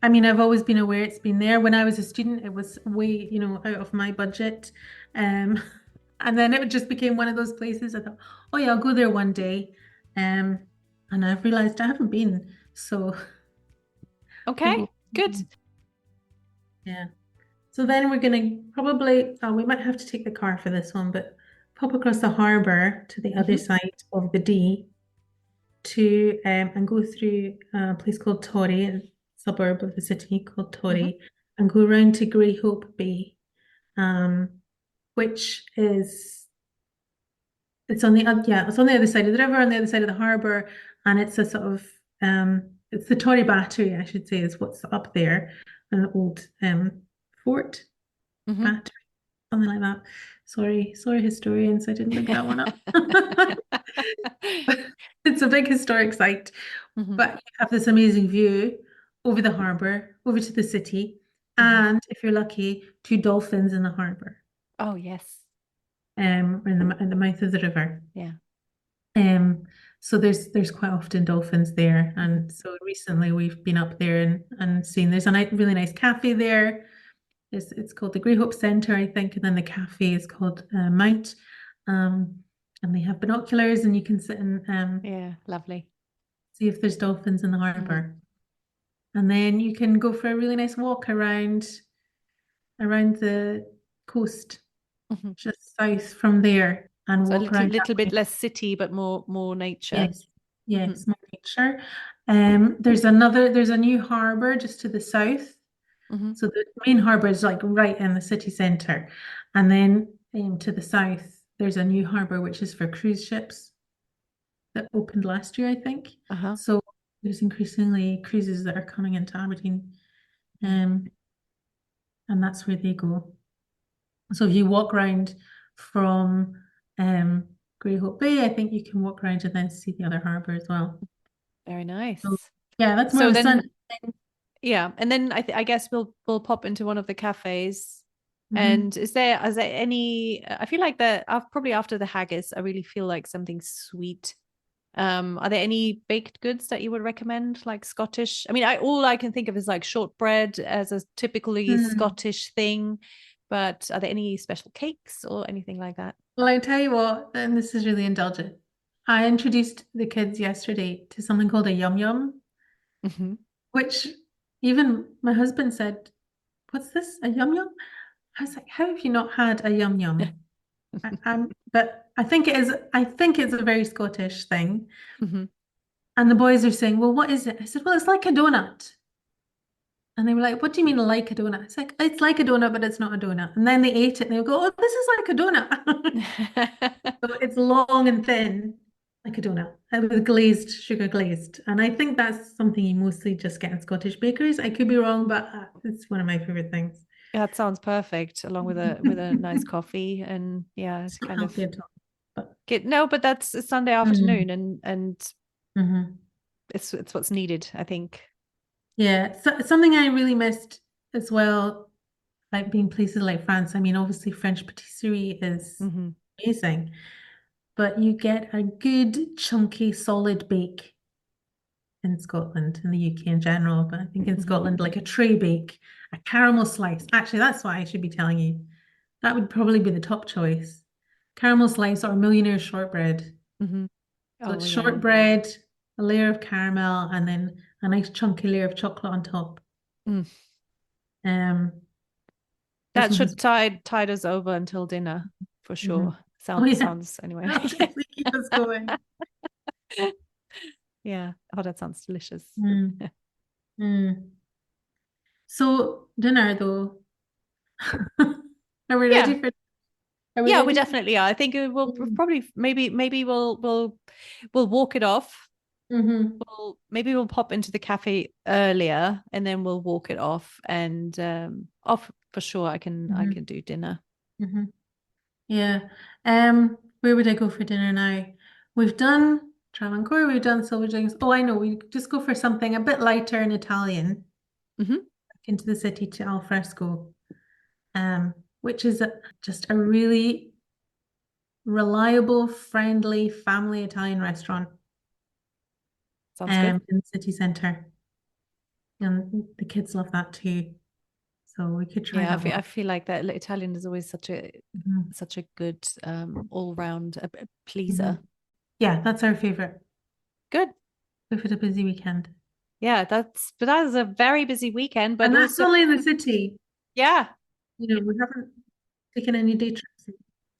I mean, I've always been aware it's been there. When I was a student, it was way, out of my budget. And then it just became one of those places I thought, oh yeah, I'll go there one day. And I've realized I haven't been. So Okay, good. Yeah. So then we're gonna probably, we might have to take the car for this one, but pop across the harbour to the other side of the Dee to and go through a place called Torry, a suburb of the city called Torry, and go around to Greyhope Bay, which is it's on the other side of the river, on the other side of the harbour, and it's a sort of it's the Torry Battery, I should say, is what's up there, an old fort battery, something like that. Sorry, historians, I didn't look that one up. It's a big historic site, but you have this amazing view over the harbour, over to the city, and if you're lucky, 2 dolphins in the harbour. Oh, yes. In the mouth of the river. Yeah. So there's quite often dolphins there, and so recently we've been up there and seen there's a really nice cafe there. It's called the Greyhope Centre, I think, and then the cafe is called Mount. And they have binoculars, and you can sit and lovely. see if there's dolphins in the harbour. And then you can go for a really nice walk around the coast, just south from there, and So walk around. a little bit less city, but more nature. Yes, more nature. There's a new harbour just to the south. So the main harbour is like right in the city centre, and then to the south there's a new harbour which is for cruise ships that opened last year, I think. So there's increasingly cruises that are coming into Aberdeen, and that's where they go. So if you walk around from Greyhope Bay, I think you can walk around and then see the other harbour as well. Very nice. So, yeah, that's more of a sun. Yeah, and then I guess we'll pop into one of the cafes. And is there any? I feel like probably after the haggis, I really feel like something sweet Are there any baked goods that you would recommend, like Scottish? I mean, all I can think of is like shortbread as a typically Scottish thing, but are there any special cakes or anything like that? Well, I tell you what, and this is really indulgent. I introduced the kids yesterday to something called a yum yum, which even my husband said, "What's this? A yum yum?" I was like, "How have you not had a yum yum?" But I think it is. I think it's a very Scottish thing. And the boys are saying, "Well, what is it?" I said, "Well, it's like a donut." And they were like, "What do you mean like a donut?" It's like a donut, but it's not a donut. And then they ate it and they would go, "Oh, this is like a donut." So it's long and thin, like a donut, with glazed, sugar glazed. And I think that's something you mostly just get in Scottish bakeries. I could be wrong, but it's one of my favorite things. Yeah, that sounds perfect, along with a nice coffee, and yeah, It's to not kind of healthy at all. But get no, but that's a Sunday afternoon, and it's what's needed, I think. Yeah, so, something I really missed as well, like being places like France. I mean, obviously French patisserie is amazing, but you get a good chunky solid bake in Scotland, in the UK in general, but I think in Scotland, like a tray bake, a caramel slice. Actually, that's what I should be telling you. That would probably be the top choice. Caramel slice or millionaire shortbread. So it's shortbread, a layer of caramel, and then a nice chunky layer of chocolate on top. That should tide us over until dinner for sure. Sounds anyway. That'll definitely keep us going. Yeah. Oh, that sounds delicious. So dinner though. Are we Yeah. ready for? Yeah, we definitely are. I think we'll probably maybe we'll walk it off. We'll pop into the cafe earlier and then we'll walk it off, and off for sure I can do dinner. Yeah. Where would I go for dinner now? We've done Travancore, we've done Silver Drinks. Oh, I know. We just go for something a bit lighter and Italian. Back into the city to Al Fresco, which is just a really reliable, friendly, family Italian restaurant. Sounds good. In the city centre. And the kids love that too. So we could try that one. I feel like that Italian is always such a good all-round pleaser. Yeah, that's our favorite. Good. We've had a busy weekend. Yeah, that is a very busy weekend, but And that's also only in the city. yeah. We haven't taken any day trips.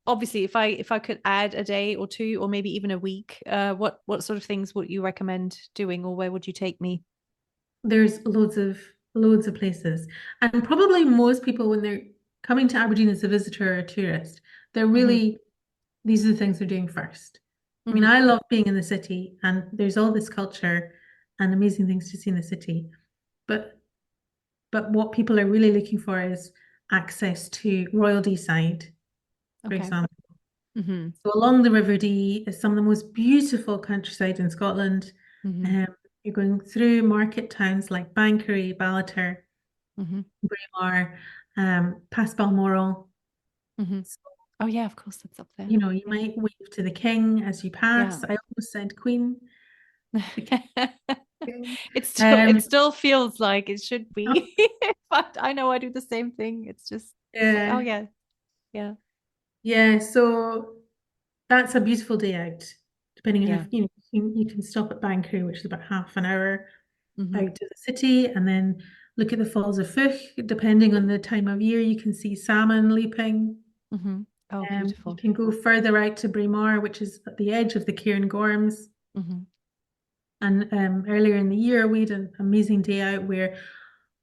Obviously, if I could add a day or two, or maybe even a week, what sort of things would you recommend doing, or where would you take me? There's loads of places. And probably most people when they're coming to Aberdeen as a visitor or a tourist, they're really these are the things they're doing first. I mean, I love being in the city and there's all this culture and amazing things to see in the city. But what people are really looking for is access to Royal Deeside, for example. So along the River Dee is some of the most beautiful countryside in Scotland. You're going through market towns like Banchory, Ballater, Braemar, past Balmoral. So, oh yeah, of course, that's up there. you might wave to the king as you pass. I almost said Queen. It still feels like it should be, but I know I do the same thing. It's just oh yeah. So that's a beautiful day out. Depending on if you can stop at Banchory, which is about half an hour out to the city, and then look at the Falls of Foch. Depending on the time of year, you can see salmon leaping. Oh, beautiful. You can go further out to Braemar, which is at the edge of the Cairngorms. And earlier in the year, we had an amazing day out where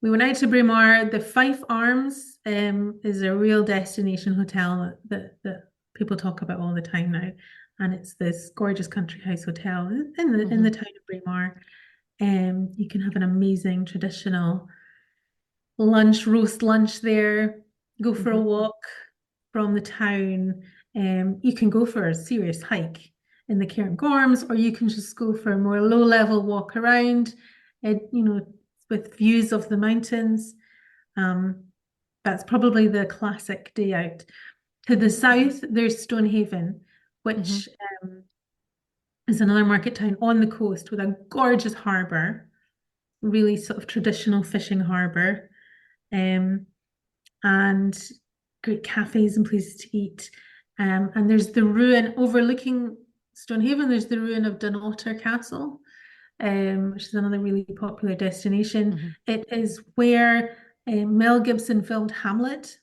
we went out to Braemar. The Fife Arms is a real destination hotel that people talk about all the time now. And it's this gorgeous country house hotel in the town of Braemar. You can have an amazing traditional roast lunch there, go for a walk from the town. You can go for a serious hike in the Cairngorms, or you can just go for a more low-level walk around, with views of the mountains. That's probably the classic day out. To the south, there's Stonehaven, which is another market town on the coast with a gorgeous harbour, really sort of traditional fishing harbour, and great cafes and places to eat. And there's the ruin overlooking Stonehaven. There's the ruin of Dunnottar Castle, which is another really popular destination. It is where Mel Gibson filmed Hamlet,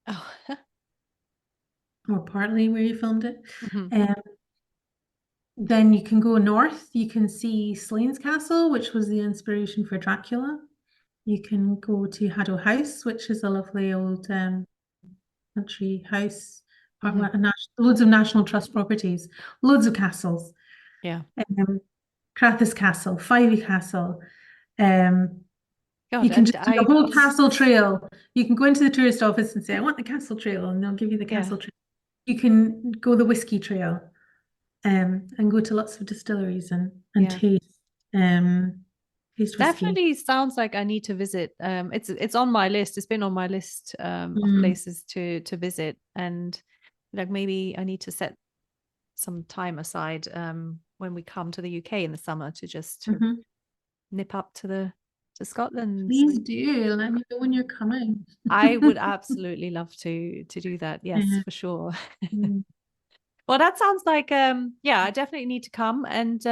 Oh. or partly where he filmed it. Then you can go north. You can see Slains Castle, which was the inspiration for Dracula. You can go to Haddo House, which is a lovely old country house. Loads of National Trust properties, loads of castles. Yeah. Crathis Castle, Fyvie Castle. God, You can just do a whole castle trail. You can go into the tourist office and say, I want the castle trail, and they'll give you the castle trail. You can go the whiskey trail, and go to lots of distilleries and taste whiskey. Definitely sounds like I need to visit. It's on my list. It's been on my list of places to visit, and like maybe I need to set some time aside when we come to the UK in the summer to just nip up to Scotland. Please do. Let me know when you're coming. I would absolutely love to do that. Yes, for sure. Well, that sounds like yeah, I definitely need to come and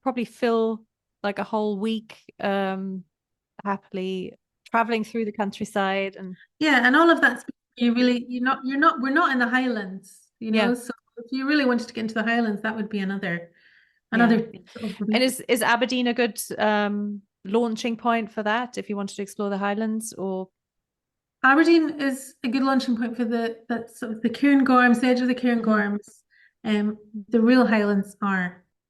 probably fill like a whole week happily traveling through the countryside. And and all of that's we're not in the Highlands, you know. So if you really wanted to get into the Highlands, that would be another And is Aberdeen a good launching point for that if you wanted to explore the Highlands? Or Aberdeen is a good launching point for the Cairngorms, the edge of the Cairngorms. The real Highlands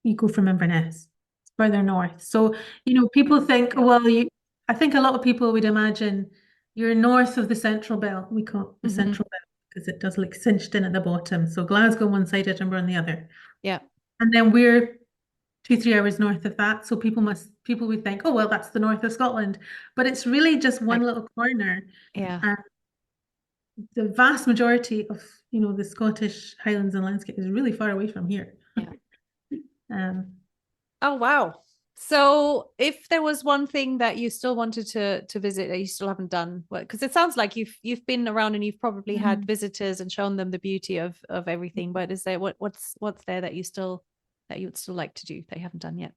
you go from Inverness, it's further north. So, you know, people think, I think a lot of people would imagine you're north of the Central Belt. We call it the Central Belt because it does look cinched in at the bottom. So Glasgow on one side, Edinburgh on the other. Yeah. And then we're 2-3 hours north of that. So people would think, oh, well, that's the north of Scotland. But it's really just one little corner. Yeah. And the vast majority of, you know, the Scottish Highlands and landscape is really far away from here. Yeah. Oh, wow. So if there was one thing that you still wanted to visit that you still haven't done, because it sounds like you've been around and you've probably had visitors and shown them the beauty of everything, but is there what's there that you would still like to do that you haven't done yet?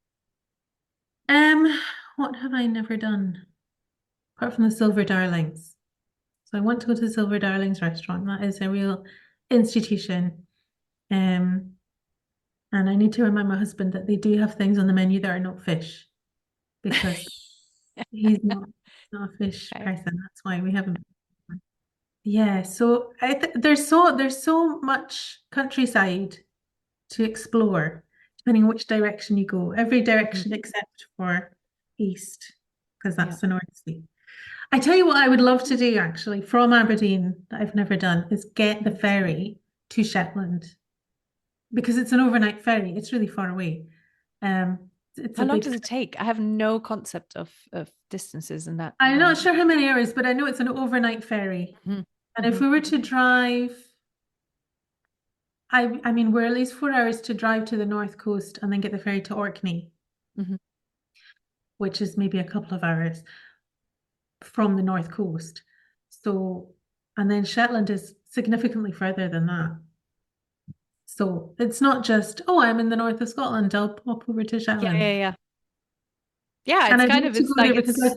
What have I never done apart from the Silver Darlings? So I want to go to the Silver Darlings restaurant. That is a real institution. And I need to remind my husband that they do have things on the menu that are not fish, because he's not a fish person. That's why we haven't. Yeah, so there's so much countryside to explore, depending on which direction you go. Every direction except for east, because that's the North Sea. I tell you what I would love to do actually from Aberdeen that I've never done is get the ferry to Shetland, because it's an overnight ferry. It's really far away. How long does it take? I have no concept of distances in that. I'm not sure how many hours, but I know it's an overnight ferry. And if we were to drive, I mean, we're at least 4 hours to drive to the north coast and then get the ferry to Orkney, which is maybe a couple of hours from the north coast. So, and then Shetland is significantly further than that. So it's not just, oh, I'm in the north of Scotland, I'll pop over to Shetland. Yeah, it's and kind of, it's like, because I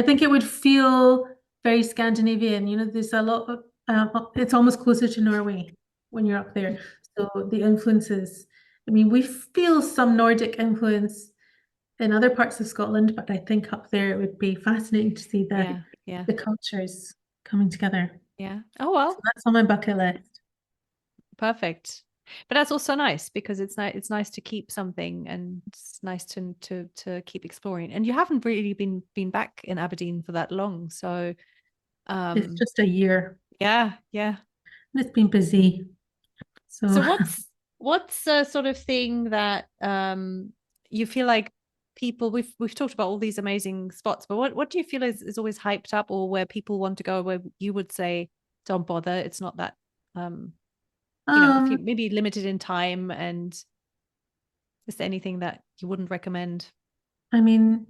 think it would feel very Scandinavian. You know, there's a lot of, it's almost closer to Norway when you're up there. So the influences, I mean, we feel some Nordic influence in other parts of Scotland, but I think up there it would be fascinating to see the cultures coming together. Yeah. Oh, well. So that's on my bucket list. Perfect. But that's also nice because it's nice to keep something, and it's nice to keep exploring. And you haven't really been back in Aberdeen for that long, so it's just a year. Yeah. And it's been busy. So what's the sort of thing that you feel like people, we've talked about all these amazing spots, but what do you feel is always hyped up, or where people want to go, where you would say don't bother, it's not that you know, if you maybe limited in time and Is there anything that you wouldn't recommend? I mean,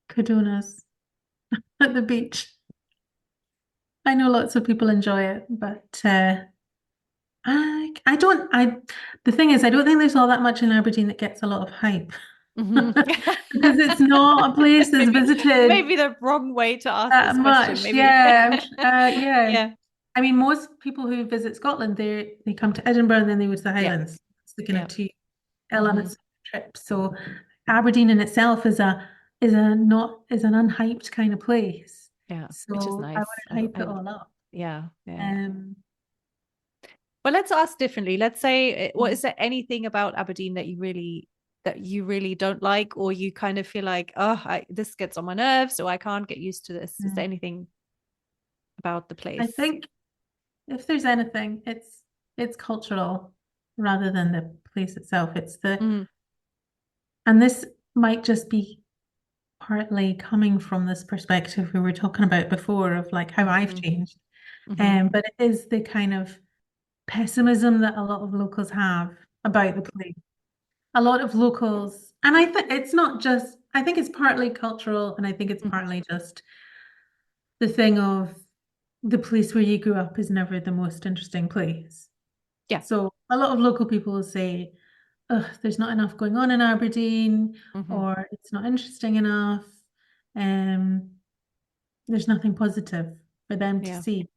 Cadonas at the beach. I know lots of people enjoy it, but I don't. The thing is, I don't think there's all that much in Aberdeen that gets a lot of hype Mhm. because it's not a place that's visited Maybe the wrong way to ask that this question. much. Maybe. Yeah, yeah. Yeah. I mean, most people who visit Scotland, they come to Edinburgh and then they go to the Yeah. Highlands. It's the kind Yeah. of two Hmm. elements of the trip. So Aberdeen in itself is a not is an unhyped kind of place. Yeah. Which is So I nice. wouldn't hype it all up. Yeah. Yeah. Um, But let's ask differently. Let's say, what mm, is there anything about Aberdeen that you really don't like, or you kind of feel like, oh, this gets on my nerves, or I can't get used to this? Is there mm. anything about the I place? think if there's anything, it's cultural rather than the place itself. Mm, And this might just be partly coming from this perspective we were talking about before of like how I've mm-hmm, changed. mm-hmm, But it is the kind of pessimism that a lot of locals have about the place. A lot of locals, and I think it's not just, I think it's partly cultural, and I think it's mm-hmm. partly just the thing of the place where you grew up is never the most interesting place. Yeah. So a lot of local people will say, ugh, there's not enough going on in Aberdeen, Mm-hmm. or it's not interesting enough. Um, there's nothing positive for them to Yeah. see.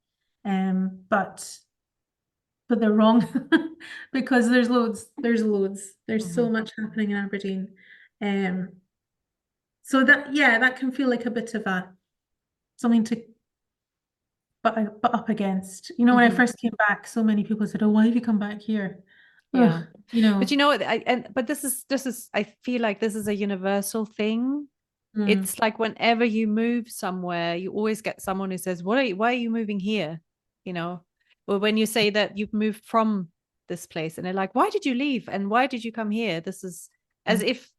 But they're wrong because there's Mm-hmm. so much happening in Aberdeen. Um, so that can feel like a bit of a something to butt up against. You know, when I Mm-hmm. first came back, so many people said, "Oh, why have you come back here?" Ugh, Yeah. you But know. you know what, but this is I feel like this is a universal thing. Mm, It's like whenever you move somewhere, you always get someone who says, why are you moving here? You know, or when you say that you've moved from this place and they're like, why did you leave? And why did you come here? This is as mm, if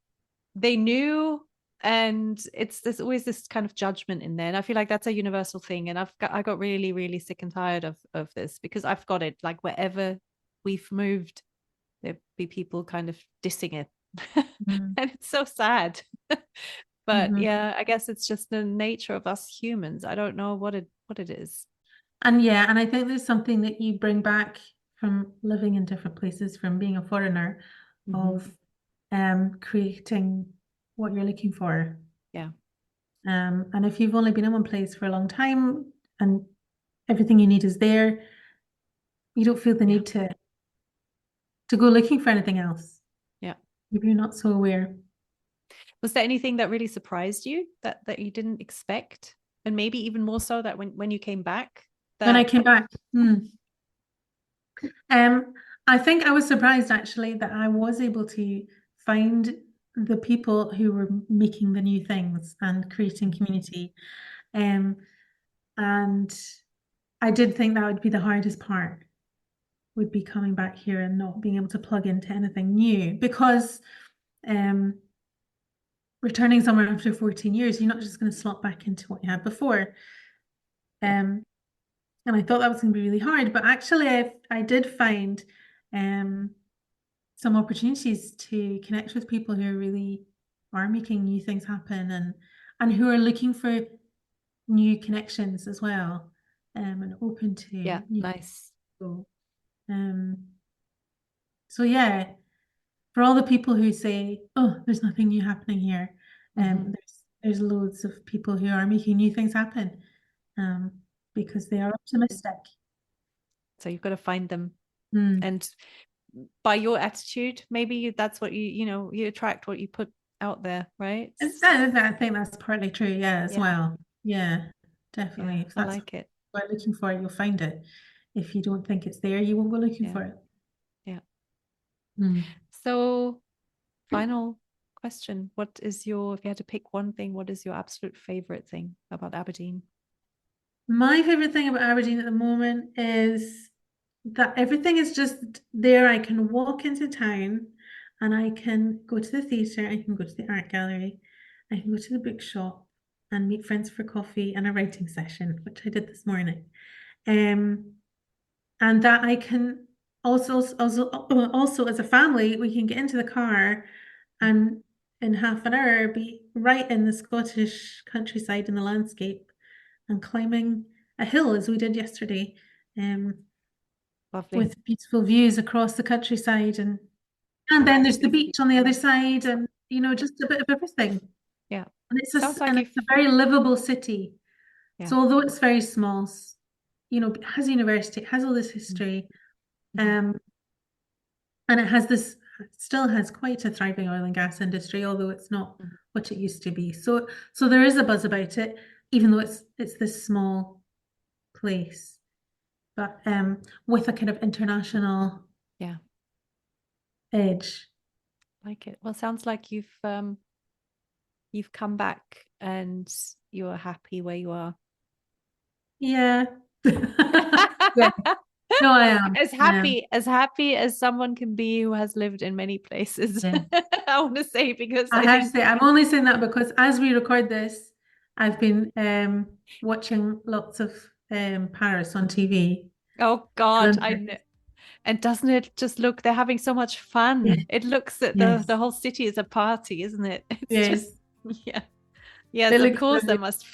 they knew. And there's always this kind of judgment in there. And I feel like that's a universal thing. And I got really, really sick and tired of this because I've got it like wherever we've moved, there'd be people kind of dissing it. mm, And it's so sad. But mhm. yeah, I guess it's just the nature of us humans. I don't know what it is. And yeah, and I think there's something that you bring back from living in different places, from being a foreigner, Hmm. of creating what you're looking for. Yeah. And if you've only been in one place for a long time and everything you need is there, you don't feel the Yeah. need to go looking for anything else. Yeah. Maybe you're not so aware. Was there anything that really surprised you that you didn't expect? And maybe even more so that when you came back, When I that came back, um, I think I was surprised actually that I was able to find the people who were making the new things and creating community. Um, and I did think that would be the hardest part, would be coming back here and not being able to plug into anything new because um, returning somewhere after 14 years, you're not just going to slot back into what you had before. yeah. And I thought that was going to be really hard, but actually I did find um, some opportunities to connect with people who really are making new things happen and who are looking for new connections as well, and open to Yeah, new nice. people. Um, so yeah, for all the people who say, "Oh, there's nothing new happening here," Hmm. there's loads of people who are making new things happen, um, because they are optimistic. So you've got to find them. Mm. And by your attitude, maybe that's what you attract what you put out there, right? I think that's partly true, yeah, as Yeah. well. Yeah, definitely. Yeah, If I that's like it. what you're looking for, you'll find it. If you don't think it's there, you won't go looking Yeah. for it. Yeah. Mm. So, final question. If you had to pick one thing, what is your absolute favorite thing about Aberdeen? My favorite thing about Aberdeen at the moment is that everything is just there. I can walk into town and I can go to the theatre, I can go to the art gallery, I can go to the bookshop and meet friends for coffee and a writing session, which I did this morning. And that I can also as a family, we can get into the car and in half an hour be right in the Scottish countryside in the landscape and climbing a hill as we did yesterday, Lovely. with beautiful views across the countryside, and then there's the beach on the other side, and just a bit of everything. Yeah. And it's Sounds like it's a very livable city. Yeah. So although it's very small, it has a university, it has all this history, and it still has quite a thriving oil and gas industry, although it's not what it used to be. So there is a buzz about it, even though it's this small place, but with a kind of international edge. Like it. Well, sounds like you've come back and you're happy where you are. Yeah. Yeah. No, I am. As happy as someone can be who has lived in many places. Yeah. I want to say, because I have to say, I'm only saying that because as we record this, I've been watching lots of Paris on TV. Oh God, I know. And doesn't it just look, they're having so much fun. Yeah. It looks that the whole city is a party, isn't it? It's just, yes, of course that must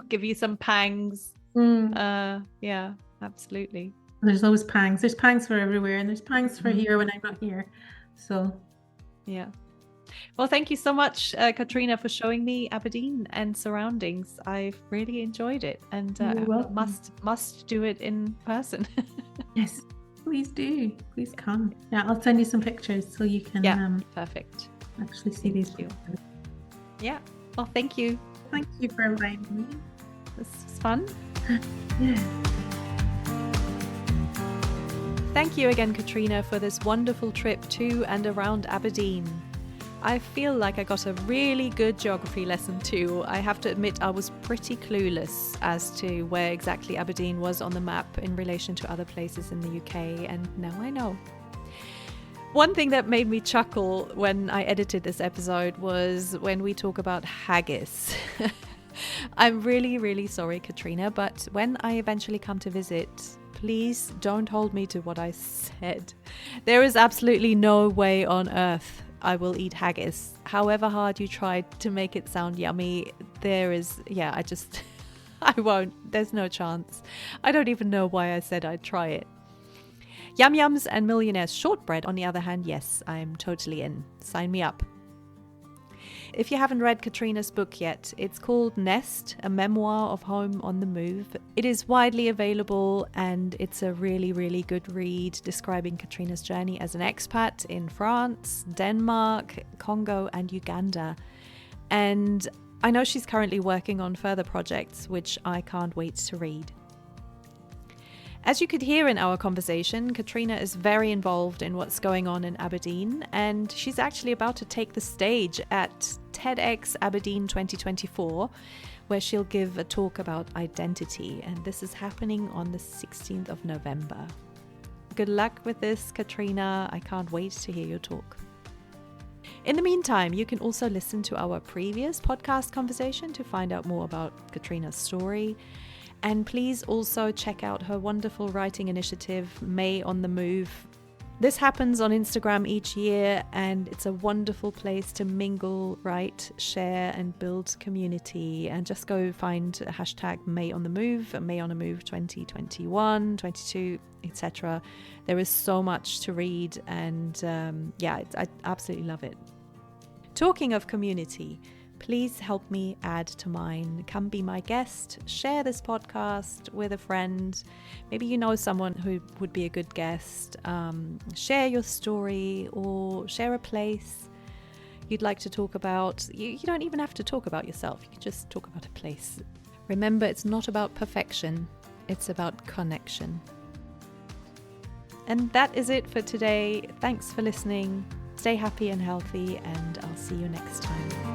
give you some pangs. Yeah, absolutely. There's always pangs. There's pangs for everywhere, and there's pangs for here when I'm not here. So yeah. Well, thank you so much, Catriona, for showing me Aberdeen and surroundings. I've really enjoyed it, and must do it in person. Yes, please do. Please come. Yeah, I'll send you some pictures so you can perfect. Actually see these. Yeah. Well, thank you. Thank you for inviting me. This was fun. Yeah. Thank you again, Catriona, for this wonderful trip to and around Aberdeen. I feel like I got a really good geography lesson too. I have to admit I was pretty clueless as to where exactly Aberdeen was on the map in relation to other places in the UK, and now I know. One thing that made me chuckle when I edited this episode was when we talk about haggis. I'm really, really sorry, Catriona, but when I eventually come to visit, please don't hold me to what I said. There is absolutely no way on earth I will eat haggis. However hard you try to make it sound yummy, I won't. There's no chance. I don't even know why I said I'd try it. Yum Yums and Millionaire's shortbread, on the other hand, yes, I'm totally in. Sign me up. If you haven't read Catriona's book yet, it's called Nest, a Memoir of Home on the Move. It is widely available, and it's a really, really good read describing Catriona's journey as an expat in France, Denmark, Congo and Uganda. And I know she's currently working on further projects, which I can't wait to read. As you could hear in our conversation, Catriona is very involved in what's going on in Aberdeen, and she's actually about to take the stage at TEDx Aberdeen 2024, where she'll give a talk about identity, and this is happening on the 16th of November. Good luck with this, Catriona. I can't wait to hear your talk. In the meantime, you can also listen to our previous podcast conversation to find out more about Catriona's story. And please also check out her wonderful writing initiative, May on the Move. This happens on Instagram each year, and it's a wonderful place to mingle, write, share, and build community. And just go find hashtag May on the Move, May on the Move 2021, 22, etc. There is so much to read, and I absolutely love it. Talking of community, please help me add to mine. Come be my guest. Share this podcast with a friend. Maybe you know someone who would be a good guest. Share your story or share a place you'd like to talk about. You don't even have to talk about yourself. You can just talk about a place. Remember, it's not about perfection. It's about connection. And that is it for today. Thanks for listening. Stay happy and healthy, and I'll see you next time.